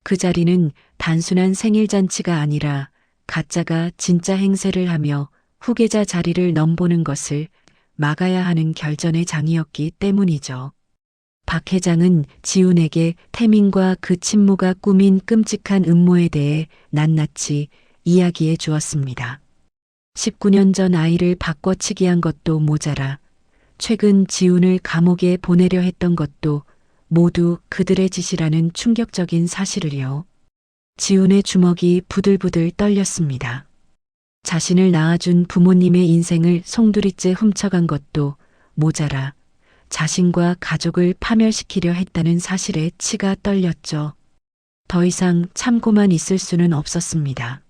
그 자리는 단순한 생일잔치가 아니라 가짜가 진짜 행세를 하며 후계자 자리를 넘보는 것을 막아야 하는 결전의 장이었기 때문이죠. 박 회장은 지훈에게 태민과 그 친모가 꾸민 끔찍한 음모에 대해 낱낱이 이야기해 주었습니다. 19년 전 아이를 바꿔치기한 것도 모자라 최근 지훈을 감옥에 보내려 했던 것도 모두 그들의 짓이라는 충격적인 사실을요. 지훈의 주먹이 부들부들 떨렸습니다. 자신을 낳아준 부모님의 인생을 송두리째 훔쳐간 것도 모자라 자신과 가족을 파멸시키려 했다는 사실에 치가 떨렸죠. 더 이상 참고만 있을 수는 없었습니다.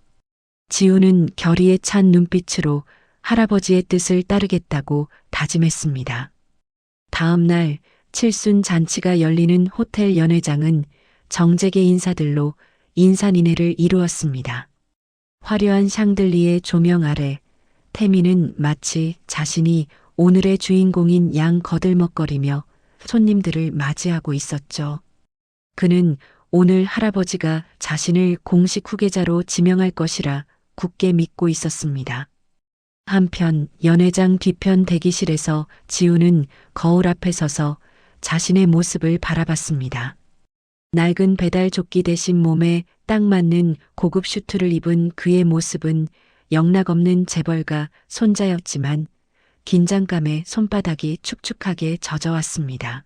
지훈은 결의에 찬 눈빛으로 할아버지의 뜻을 따르겠다고 다짐했습니다. 다음 날 칠순 잔치가 열리는 호텔 연회장은 정재계 인사들로 인산인해를 이루었습니다. 화려한 샹들리에 조명 아래 태민은 마치 자신이 오늘의 주인공인 양 거들먹거리며 손님들을 맞이하고 있었죠. 그는 오늘 할아버지가 자신을 공식 후계자로 지명할 것이라 굳게 믿고 있었습니다. 한편 연회장 뒤편 대기실에서 지훈은 거울 앞에 서서 자신의 모습을 바라봤습니다. 낡은 배달 조끼 대신 몸에 딱 맞는 고급 슈트를 입은 그의 모습은 영락없는 재벌가 손자였지만 긴장감에 손바닥이 축축하게 젖어왔습니다.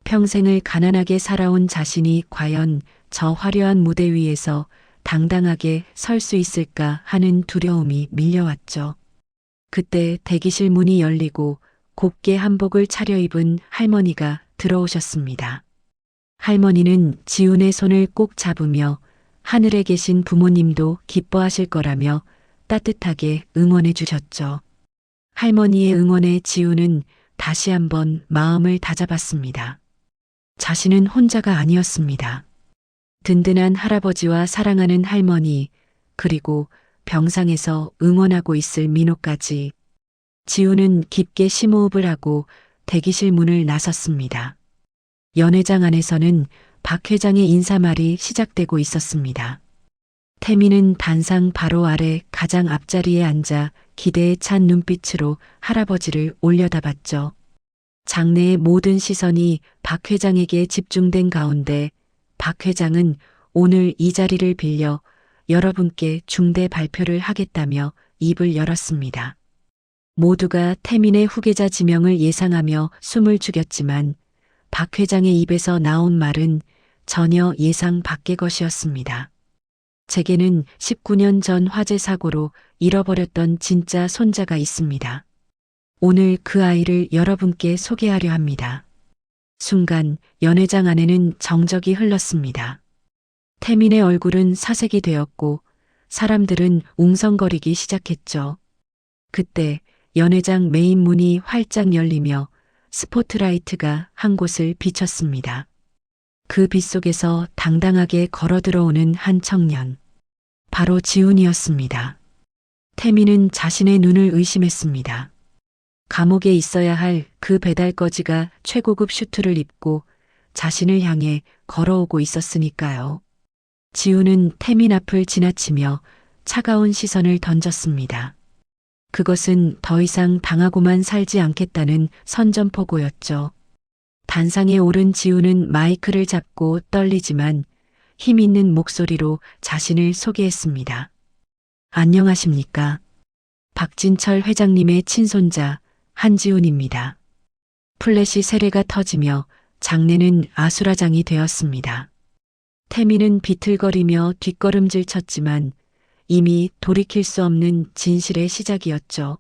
평생을 가난하게 살아온 자신이 과연 저 화려한 무대 위에서 당당하게 설 수 있을까 하는 두려움이 밀려왔죠. 그때 대기실 문이 열리고 곱게 한복을 차려입은 할머니가 들어오셨습니다. 할머니는 지훈의 손을 꼭 잡으며 하늘에 계신 부모님도 기뻐하실 거라며 따뜻하게 응원해 주셨죠. 할머니의 응원에 지우는 다시 한번 마음을 다잡았습니다. 자신은 혼자가 아니었습니다. 든든한 할아버지와 사랑하는 할머니, 그리고 병상에서 응원하고 있을 민호까지. 지우는 깊게 심호흡을 하고 대기실 문을 나섰습니다. 연회장 안에서는 박 회장의 인사말이 시작되고 있었습니다. 태민은 단상 바로 아래 가장 앞자리에 앉아 기대에 찬 눈빛으로 할아버지를 올려다봤죠. 장내의 모든 시선이 박 회장에게 집중된 가운데 박 회장은 오늘 이 자리를 빌려 여러분께 중대 발표를 하겠다며 입을 열었습니다. 모두가 태민의 후계자 지명을 예상하며 숨을 죽였지만 박 회장의 입에서 나온 말은 전혀 예상 밖의 것이었습니다. 제게는 19년 전 화재 사고로 잃어버렸던 진짜 손자가 있습니다. 오늘 그 아이를 여러분께 소개하려 합니다. 순간 연회장 안에는 정적이 흘렀습니다. 태민의 얼굴은 사색이 되었고 사람들은 웅성거리기 시작했죠. 그때 연회장 메인 문이 활짝 열리며 스포트라이트가 한 곳을 비췄습니다. 그 빛 속에서 당당하게 걸어 들어오는 한 청년. 바로 지훈이었습니다. 태민은 자신의 눈을 의심했습니다. 감옥에 있어야 할 그 배달거지가 최고급 슈트를 입고 자신을 향해 걸어오고 있었으니까요. 지훈은 태민 앞을 지나치며 차가운 시선을 던졌습니다. 그것은 더 이상 당하고만 살지 않겠다는 선전포고였죠. 단상에 오른 지훈은 마이크를 잡고 떨리지만 힘 있는 목소리로 자신을 소개했습니다. 안녕하십니까? 박진철 회장님의 친손자 한지훈입니다. 플래시 세례가 터지며 장례는 아수라장이 되었습니다. 태민은 비틀거리며 뒷걸음질 쳤지만 이미 돌이킬 수 없는 진실의 시작이었죠.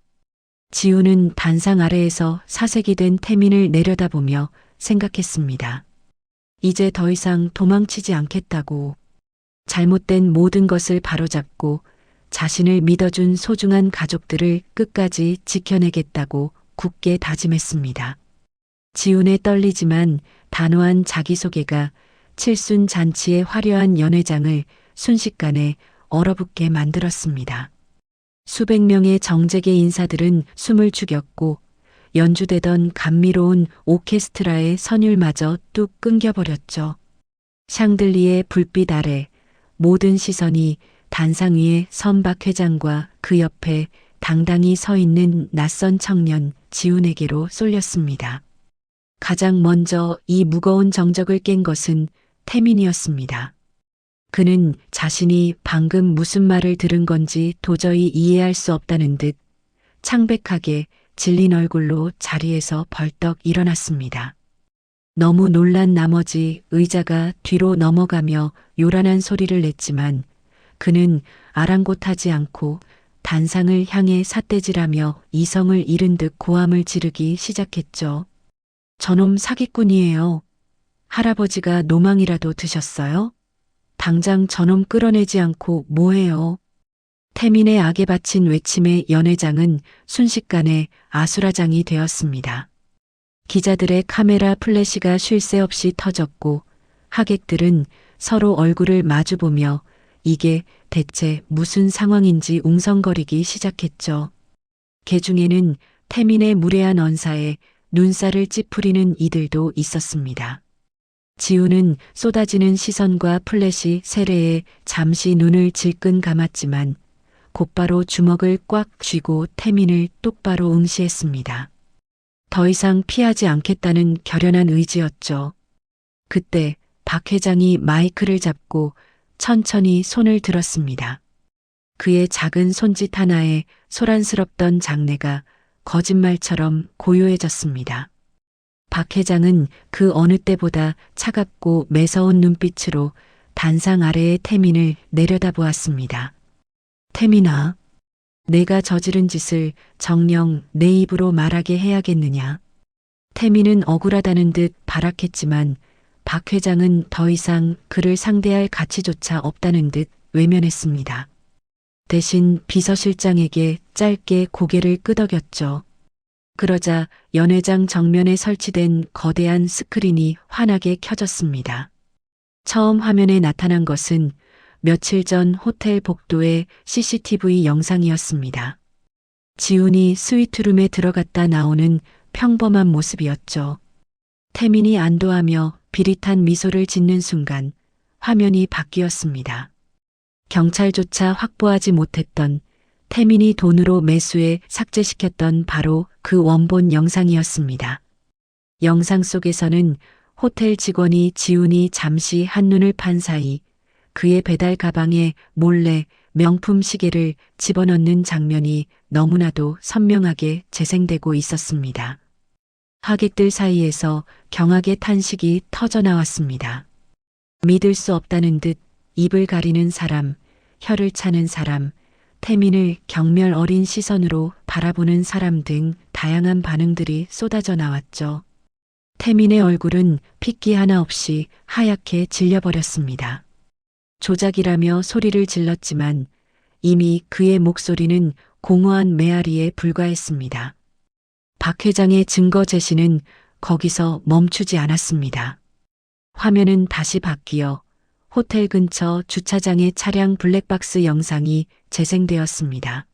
지훈은 단상 아래에서 사색이 된 태민을 내려다보며 생각했습니다. 이제 더 이상 도망치지 않겠다고. 잘못된 모든 것을 바로잡고 자신을 믿어준 소중한 가족들을 끝까지 지켜내겠다고 굳게 다짐했습니다. 지훈의 떨리지만 단호한 자기소개가 칠순 잔치의 화려한 연회장을 순식간에 얼어붙게 만들었습니다. 수백 명의 정재계 인사들은 숨을 죽였고 연주되던 감미로운 오케스트라의 선율마저 뚝 끊겨버렸죠. 샹들리의 불빛 아래 모든 시선이 단상 위에 선 박 회장과 그 옆에 당당히 서 있는 낯선 청년 지훈에게로 쏠렸습니다. 가장 먼저 이 무거운 정적을 깬 것은 태민이었습니다. 그는 자신이 방금 무슨 말을 들은 건지 도저히 이해할 수 없다는 듯 창백하게 질린 얼굴로 자리에서 벌떡 일어났습니다. 너무 놀란 나머지 의자가 뒤로 넘어가며 요란한 소리를 냈지만 그는 아랑곳하지 않고 단상을 향해 삿대질하며 이성을 잃은 듯 고함을 지르기 시작했죠. 저놈 사기꾼이에요. 할아버지가 노망이라도 드셨어요? 당장 저놈 끌어내지 않고 뭐해요? 태민의 악에 바친 외침에 연회장은 순식간에 아수라장이 되었습니다. 기자들의 카메라 플래시가 쉴 새 없이 터졌고 하객들은 서로 얼굴을 마주보며 이게 대체 무슨 상황인지 웅성거리기 시작했죠. 개 중에는 태민의 무례한 언사에 눈살을 찌푸리는 이들도 있었습니다. 지훈은 쏟아지는 시선과 플래시 세례에 잠시 눈을 질끈 감았지만 곧바로 주먹을 꽉 쥐고 태민을 똑바로 응시했습니다. 더 이상 피하지 않겠다는 결연한 의지였죠. 그때 박 회장이 마이크를 잡고 천천히 손을 들었습니다. 그의 작은 손짓 하나에 소란스럽던 장내가 거짓말처럼 고요해졌습니다. 박 회장은 그 어느 때보다 차갑고 매서운 눈빛으로 단상 아래의 태민을 내려다보았습니다. 태민아, 내가 저지른 짓을 정녕 내 입으로 말하게 해야겠느냐. 태민은 억울하다는 듯 발악했지만 박 회장은 더 이상 그를 상대할 가치조차 없다는 듯 외면했습니다. 대신 비서실장에게 짧게 고개를 끄덕였죠. 그러자 연회장 정면에 설치된 거대한 스크린이 환하게 켜졌습니다. 처음 화면에 나타난 것은 며칠 전 호텔 복도의 CCTV 영상이었습니다. 지훈이 스위트룸에 들어갔다 나오는 평범한 모습이었죠. 태민이 안도하며 비릿한 미소를 짓는 순간 화면이 바뀌었습니다. 경찰조차 확보하지 못했던 태민이 돈으로 매수해 삭제시켰던 바로 그 원본 영상이었습니다. 영상 속에서는 호텔 직원이 지훈이 잠시 한눈을 판 사이 그의 배달 가방에 몰래 명품 시계를 집어넣는 장면이 너무나도 선명하게 재생되고 있었습니다. 하객들 사이에서 경악의 탄식이 터져나왔습니다. 믿을 수 없다는 듯 입을 가리는 사람, 혀를 차는 사람, 태민을 경멸 어린 시선으로 바라보는 사람 등 다양한 반응들이 쏟아져 나왔죠. 태민의 얼굴은 핏기 하나 없이 하얗게 질려버렸습니다. 조작이라며 소리를 질렀지만 이미 그의 목소리는 공허한 메아리에 불과했습니다. 박 회장의 증거 제시는 거기서 멈추지 않았습니다. 화면은 다시 바뀌어 호텔 근처 주차장의 차량 블랙박스 영상이 재생되었습니다.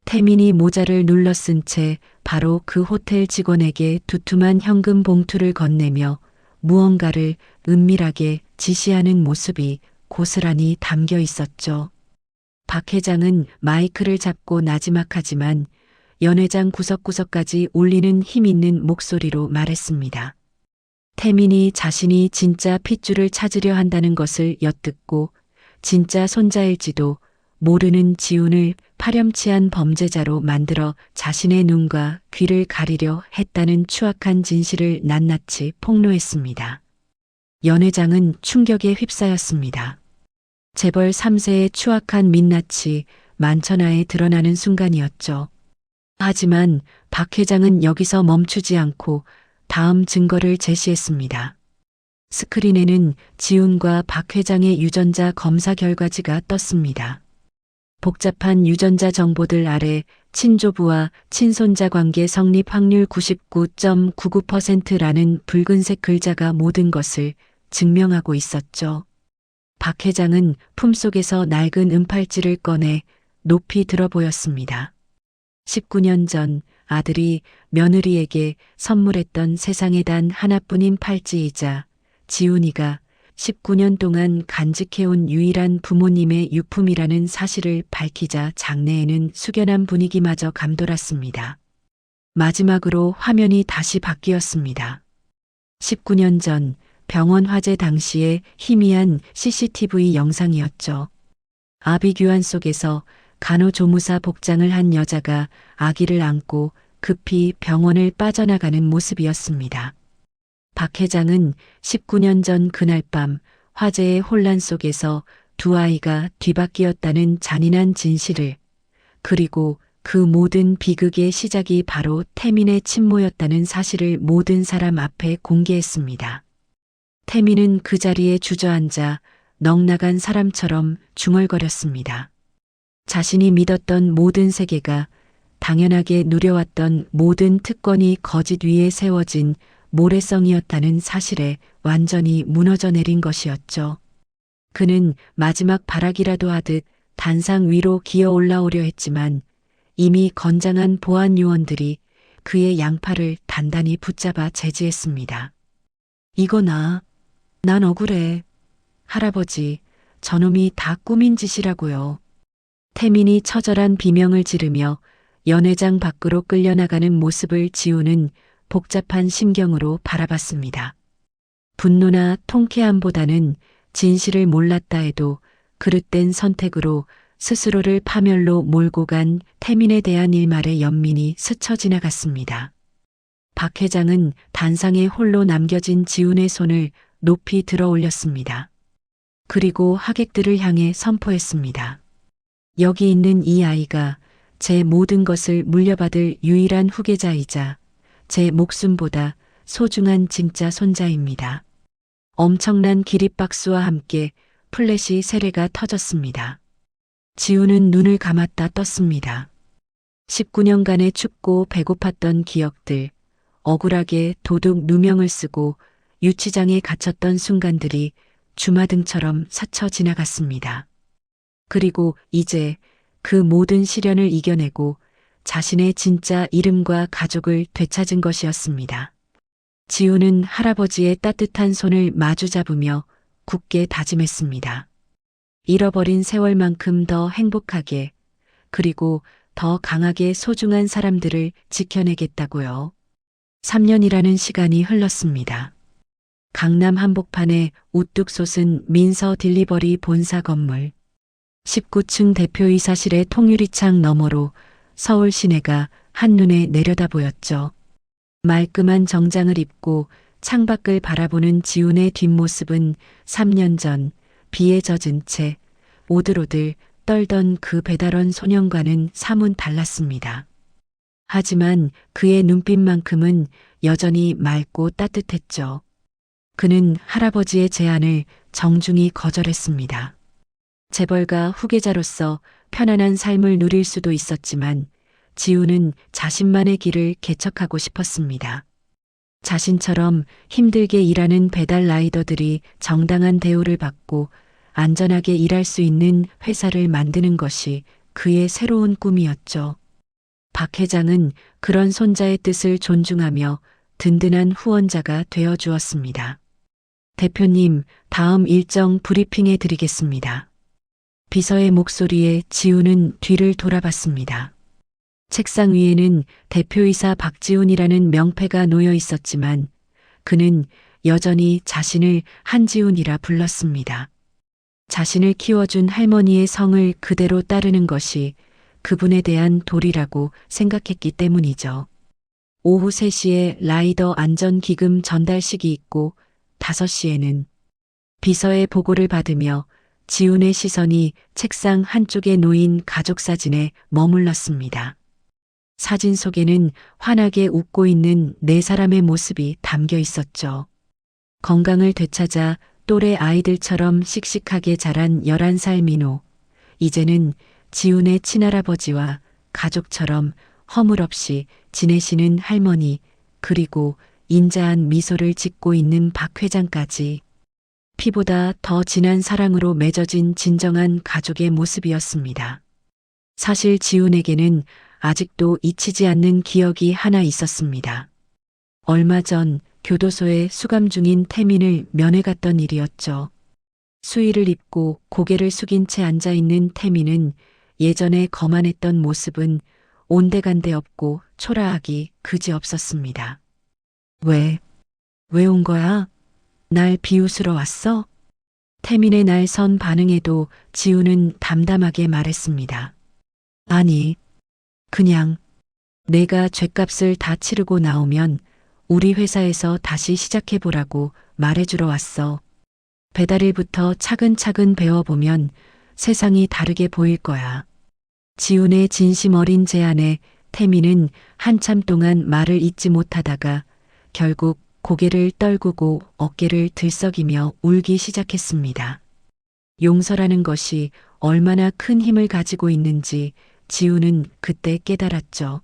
태민이 모자를 눌러 쓴 채 바로 그 호텔 직원에게 두툼한 현금 봉투를 건네며 무언가를 은밀하게 지시하는 모습이 고스란히 담겨 있었죠. 박 회장은 마이크를 잡고 나지막하지만 연회장 구석구석까지 울리는 힘 있는 목소리로 말했습니다. 태민이 자신이 진짜 핏줄을 찾으려 한다는 것을 엿듣고 진짜 손자일지도 모르는 지훈을 파렴치한 범죄자로 만들어 자신의 눈과 귀를 가리려 했다는 추악한 진실을 낱낱이 폭로했습니다. 연 회장은 충격에 휩싸였습니다. 재벌 3세의 추악한 민낯이 만천하에 드러나는 순간이었죠. 하지만 박 회장은 여기서 멈추지 않고 다음 증거를 제시했습니다. 스크린에는 지훈과 박 회장의 유전자 검사 결과지가 떴습니다. 복잡한 유전자 정보들 아래 친조부와 친손자 관계 성립 확률 99.99%라는 붉은색 글자가 모든 것을 증명하고 있었죠. 박 회장은 품속에서 낡은 은팔찌를 꺼내 높이 들어 보였습니다. 19년 전 아들이 며느리에게 선물했던 세상에 단 하나뿐인 팔찌이자 지훈이가 19년 동안 간직해온 유일한 부모님의 유품이라는 사실을 밝히자 장내에는 숙연한 분위기마저 감돌았습니다. 마지막으로 화면이 다시 바뀌었습니다. 19년 전 병원 화재 당시의 희미한 CCTV 영상이었죠. 아비규환 속에서 간호조무사 복장을 한 여자가 아기를 안고 급히 병원을 빠져나가는 모습이었습니다. 박 회장은 19년 전 그날 밤 화재의 혼란 속에서 두 아이가 뒤바뀌었다는 잔인한 진실을, 그리고 그 모든 비극의 시작이 바로 태민의 친모였다는 사실을 모든 사람 앞에 공개했습니다. 태민은 그 자리에 주저앉아 넋나간 사람처럼 중얼거렸습니다. 자신이 믿었던 모든 세계가, 당연하게 누려왔던 모든 특권이 거짓 위에 세워진 모래성이었다는 사실에 완전히 무너져 내린 것이었죠. 그는 마지막 발악이라도 하듯 단상 위로 기어 올라오려 했지만 이미 건장한 보안 요원들이 그의 양팔을 단단히 붙잡아 제지했습니다. 이거 난 억울해. 할아버지, 저놈이 다 꾸민 짓이라고요. 태민이 처절한 비명을 지르며 연회장 밖으로 끌려나가는 모습을 지우는 복잡한 심경으로 바라봤습니다. 분노나 통쾌함보다는 진실을 몰랐다 해도 그릇된 선택으로 스스로를 파멸로 몰고 간 태민에 대한 일말의 연민이 스쳐 지나갔습니다. 박 회장은 단상에 홀로 남겨진 지훈의 손을 높이 들어 올렸습니다. 그리고 하객들을 향해 선포했습니다. 여기 있는 이 아이가 제 모든 것을 물려받을 유일한 후계자이자 제 목숨보다 소중한 진짜 손자입니다. 엄청난 기립박수와 함께 플래시 세례가 터졌습니다. 지우는 눈을 감았다 떴습니다. 19년간의 춥고 배고팠던 기억들, 억울하게 도둑 누명을 쓰고 유치장에 갇혔던 순간들이 주마등처럼 스쳐 지나갔습니다. 그리고 이제 그 모든 시련을 이겨내고 자신의 진짜 이름과 가족을 되찾은 것이었습니다. 지우는 할아버지의 따뜻한 손을 마주 잡으며 굳게 다짐했습니다. 잃어버린 세월만큼 더 행복하게, 그리고 더 강하게 소중한 사람들을 지켜내겠다고요. 3년이라는 시간이 흘렀습니다. 강남 한복판에 우뚝 솟은 민서 딜리버리 본사 건물. 19층 대표이사실의 통유리창 너머로 서울 시내가 한눈에 내려다 보였죠. 말끔한 정장을 입고 창밖을 바라보는 지훈의 뒷모습은 3년 전 비에 젖은 채 오들오들 떨던 그 배달원 소년과는 사뭇 달랐습니다. 하지만 그의 눈빛만큼은 여전히 맑고 따뜻했죠. 그는 할아버지의 제안을 정중히 거절했습니다. 재벌가 후계자로서 편안한 삶을 누릴 수도 있었지만 지우는 자신만의 길을 개척하고 싶었습니다. 자신처럼 힘들게 일하는 배달 라이더들이 정당한 대우를 받고 안전하게 일할 수 있는 회사를 만드는 것이 그의 새로운 꿈이었죠. 박 회장은 그런 손자의 뜻을 존중하며 든든한 후원자가 되어 주었습니다. 대표님, 다음 일정 브리핑해 드리겠습니다. 비서의 목소리에 지우는 뒤를 돌아봤습니다. 책상 위에는 대표이사 박지훈이라는 명패가 놓여 있었지만 그는 여전히 자신을 한지훈이라 불렀습니다. 자신을 키워준 할머니의 성을 그대로 따르는 것이 그분에 대한 도리라고 생각했기 때문이죠. 오후 3시에 라이더 안전기금 전달식이 있고 5시에는 비서의 보고를 받으며 지훈의 시선이 책상 한쪽에 놓인 가족 사진에 머물렀습니다. 사진 속에는 환하게 웃고 있는 4사람의 모습이 담겨 있었죠. 건강을 되찾아 또래 아이들처럼 씩씩하게 자란 11살 민호. 이제는 지훈의 친할아버지와 가족처럼 허물없이 지내시는 할머니, 그리고 인자한 미소를 짓고 있는 박 회장까지. 피보다 더 진한 사랑으로 맺어진 진정한 가족의 모습이었습니다. 사실 지훈에게는 아직도 잊히지 않는 기억이 하나 있었습니다. 얼마 전 교도소에 수감 중인 태민을 면회 갔던 일이었죠. 수의를 입고 고개를 숙인 채 앉아있는 태민은 예전에 거만했던 모습은 온데간데 없고 초라하기 그지없었습니다. 왜 온 거야? 날 비웃으러 왔어? 태민의 날선 반응에도 지우는 담담하게 말했습니다. 아니, 그냥 내가 죗값을 다 치르고 나오면 우리 회사에서 다시 시작해보라고 말해주러 왔어. 배달일부터 차근차근 배워보면 세상이 다르게 보일 거야. 지훈의 진심 어린 제안에 태민은 한참 동안 말을 잇지 못하다가 결국 고개를 떨구고 어깨를 들썩이며 울기 시작했습니다. 용서라는 것이 얼마나 큰 힘을 가지고 있는지 지우는 그때 깨달았죠.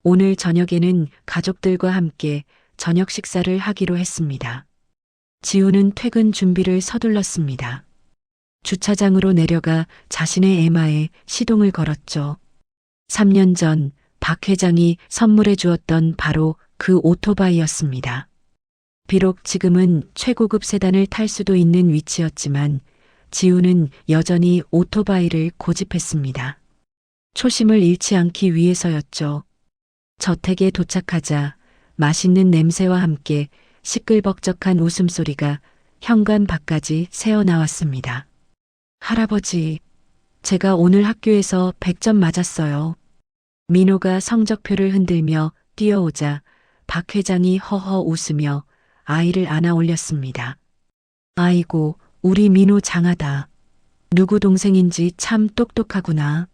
오늘 저녁에는 가족들과 함께 저녁 식사를 하기로 했습니다. 지우는 퇴근 준비를 서둘렀습니다. 주차장으로 내려가 자신의 에마에 시동을 걸었죠. 3년 전 박 회장이 선물해 주었던 바로 그 오토바이였습니다. 비록 지금은 최고급 세단을 탈 수도 있는 위치였지만 지우는 여전히 오토바이를 고집했습니다. 초심을 잃지 않기 위해서였죠. 저택에 도착하자 맛있는 냄새와 함께 시끌벅적한 웃음소리가 현관 밖까지 새어나왔습니다. 할아버지, 제가 오늘 학교에서 100점 맞았어요. 민호가 성적표를 흔들며 뛰어오자 박 회장이 허허 웃으며 아이를 안아 올렸습니다. 아이고, 우리 민호 장하다. 누구 동생인지 참 똑똑하구나.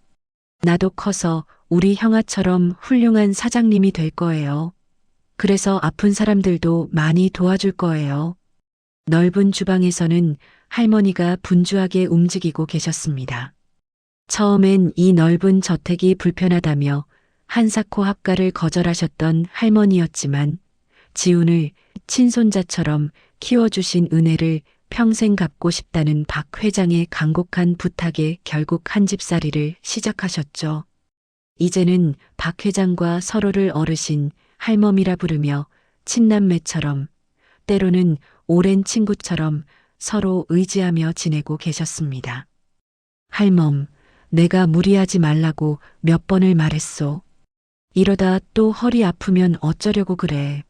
나도 커서 우리 형아처럼 훌륭한 사장님이 될 거예요. 그래서 아픈 사람들도 많이 도와줄 거예요. 넓은 주방에서는 할머니가 분주하게 움직이고 계셨습니다. 처음엔 이 넓은 저택이 불편하다며 한사코 합가를 거절하셨던 할머니였지만 지훈을 친손자처럼 키워주신 은혜를 평생 갚고 싶다는 박 회장의 간곡한 부탁에 결국 한집살이를 시작하셨죠. 이제는 박 회장과 서로를 어르신, 할멈이라 부르며 친남매처럼 때로는 오랜 친구처럼 서로 의지하며 지내고 계셨습니다. 할멈, 내가 무리하지 말라고 몇 번을 말했소. 이러다 또 허리 아프면 어쩌려고 그래.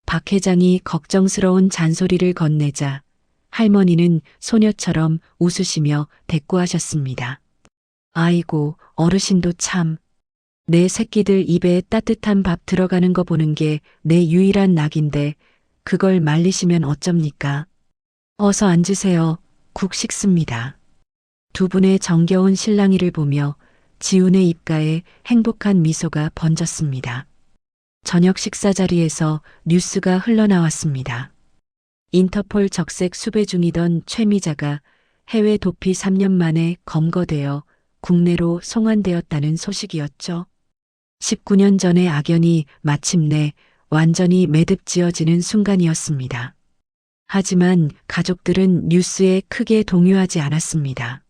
박 회장이 걱정스러운 잔소리를 건네자 할머니는 소녀처럼 웃으시며 대꾸하셨습니다. 아이고, 어르신도 참. 내 새끼들 입에 따뜻한 밥 들어가는 거 보는 게 내 유일한 낙인데 그걸 말리시면 어쩝니까? 어서 앉으세요. 국 식습니다. 두 분의 정겨운 실랑이를 보며 지훈의 입가에 행복한 미소가 번졌습니다. 저녁 식사 자리에서 뉴스가 흘러나왔습니다. 인터폴 적색 수배 중이던 최미자가 해외 도피 3년 만에 검거되어 국내로 송환되었다는 소식이었죠. 19년 전의 악연이 마침내 완전히 매듭지어지는 순간이었습니다. 하지만 가족들은 뉴스에 크게 동요하지 않았습니다.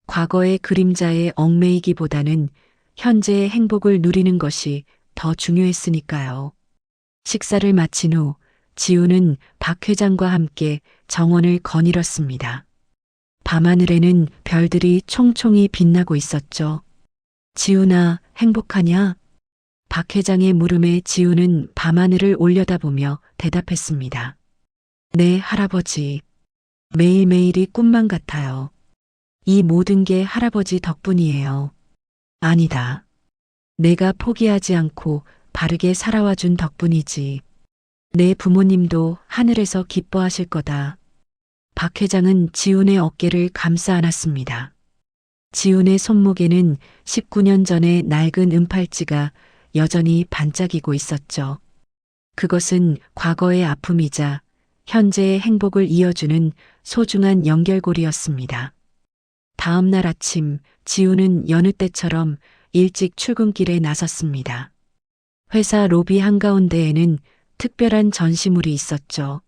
과거의 그림자에 얽매이기보다는 현재의 행복을 누리는 것이 더 중요했으니까요. 식사를 마친 후 지훈은 박 회장과 함께 정원을 거닐었습니다. 밤하늘에는 별들이 총총히 빛나고 있었죠. 지훈아, 행복하냐? 박 회장의 물음에 지훈은 밤하늘을 올려다보며 대답했습니다. 네, 할아버지. 매일매일이 꿈만 같아요. 이 모든 게 할아버지 덕분이에요. 아니다. 내가 포기하지 않고 바르게 살아와 준 덕분이지. 내 부모님도 하늘에서 기뻐하실 거다. 박 회장은 지훈의 어깨를 감싸 안았습니다. 지훈의 손목에는 19년 전의 낡은 은팔찌가 여전히 반짝이고 있었죠. 그것은 과거의 아픔이자 현재의 행복을 이어주는 소중한 연결고리였습니다. 다음 날 아침 지훈은 여느 때처럼 일찍 출근길에 나섰습니다. 회사 로비 한가운데에는 특별한 전시물이 있었죠.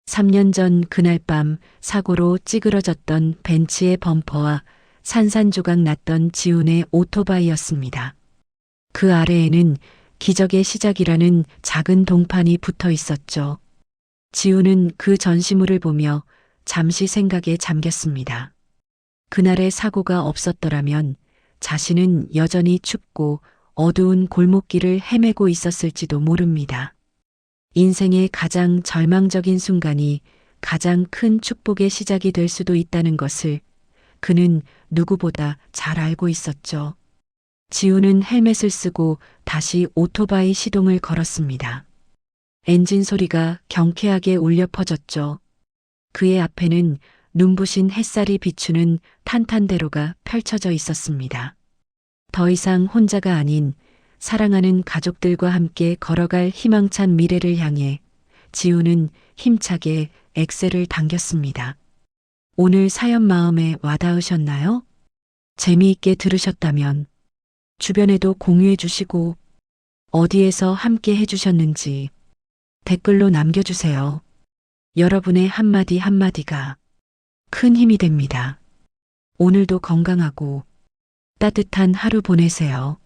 3년 전 그날 밤 사고로 찌그러졌던 벤츠의 범퍼와 산산조각 났던 지훈의 오토바이였습니다. 그 아래에는 기적의 시작이라는 작은 동판이 붙어 있었죠. 지훈은 그 전시물을 보며 잠시 생각에 잠겼습니다. 그날의 사고가 없었더라면 자신은 여전히 춥고 어두운 골목길을 헤매고 있었을지도 모릅니다. 인생의 가장 절망적인 순간이 가장 큰 축복의 시작이 될 수도 있다는 것을 그는 누구보다 잘 알고 있었죠. 지훈은 헬멧을 쓰고 다시 오토바이 시동을 걸었습니다. 엔진 소리가 경쾌하게 울려 퍼졌죠. 그의 앞에는 눈부신 햇살이 비추는 탄탄대로가 펼쳐져 있었습니다. 더 이상 혼자가 아닌 사랑하는 가족들과 함께 걸어갈 희망찬 미래를 향해 지훈은 힘차게 엑셀을 당겼습니다. 오늘 사연 마음에 와닿으셨나요? 재미있게 들으셨다면 주변에도 공유해 주시고 어디에서 함께 해주셨는지 댓글로 남겨주세요. 여러분의 한마디 한마디가 큰 힘이 됩니다. 오늘도 건강하고 따뜻한 하루 보내세요.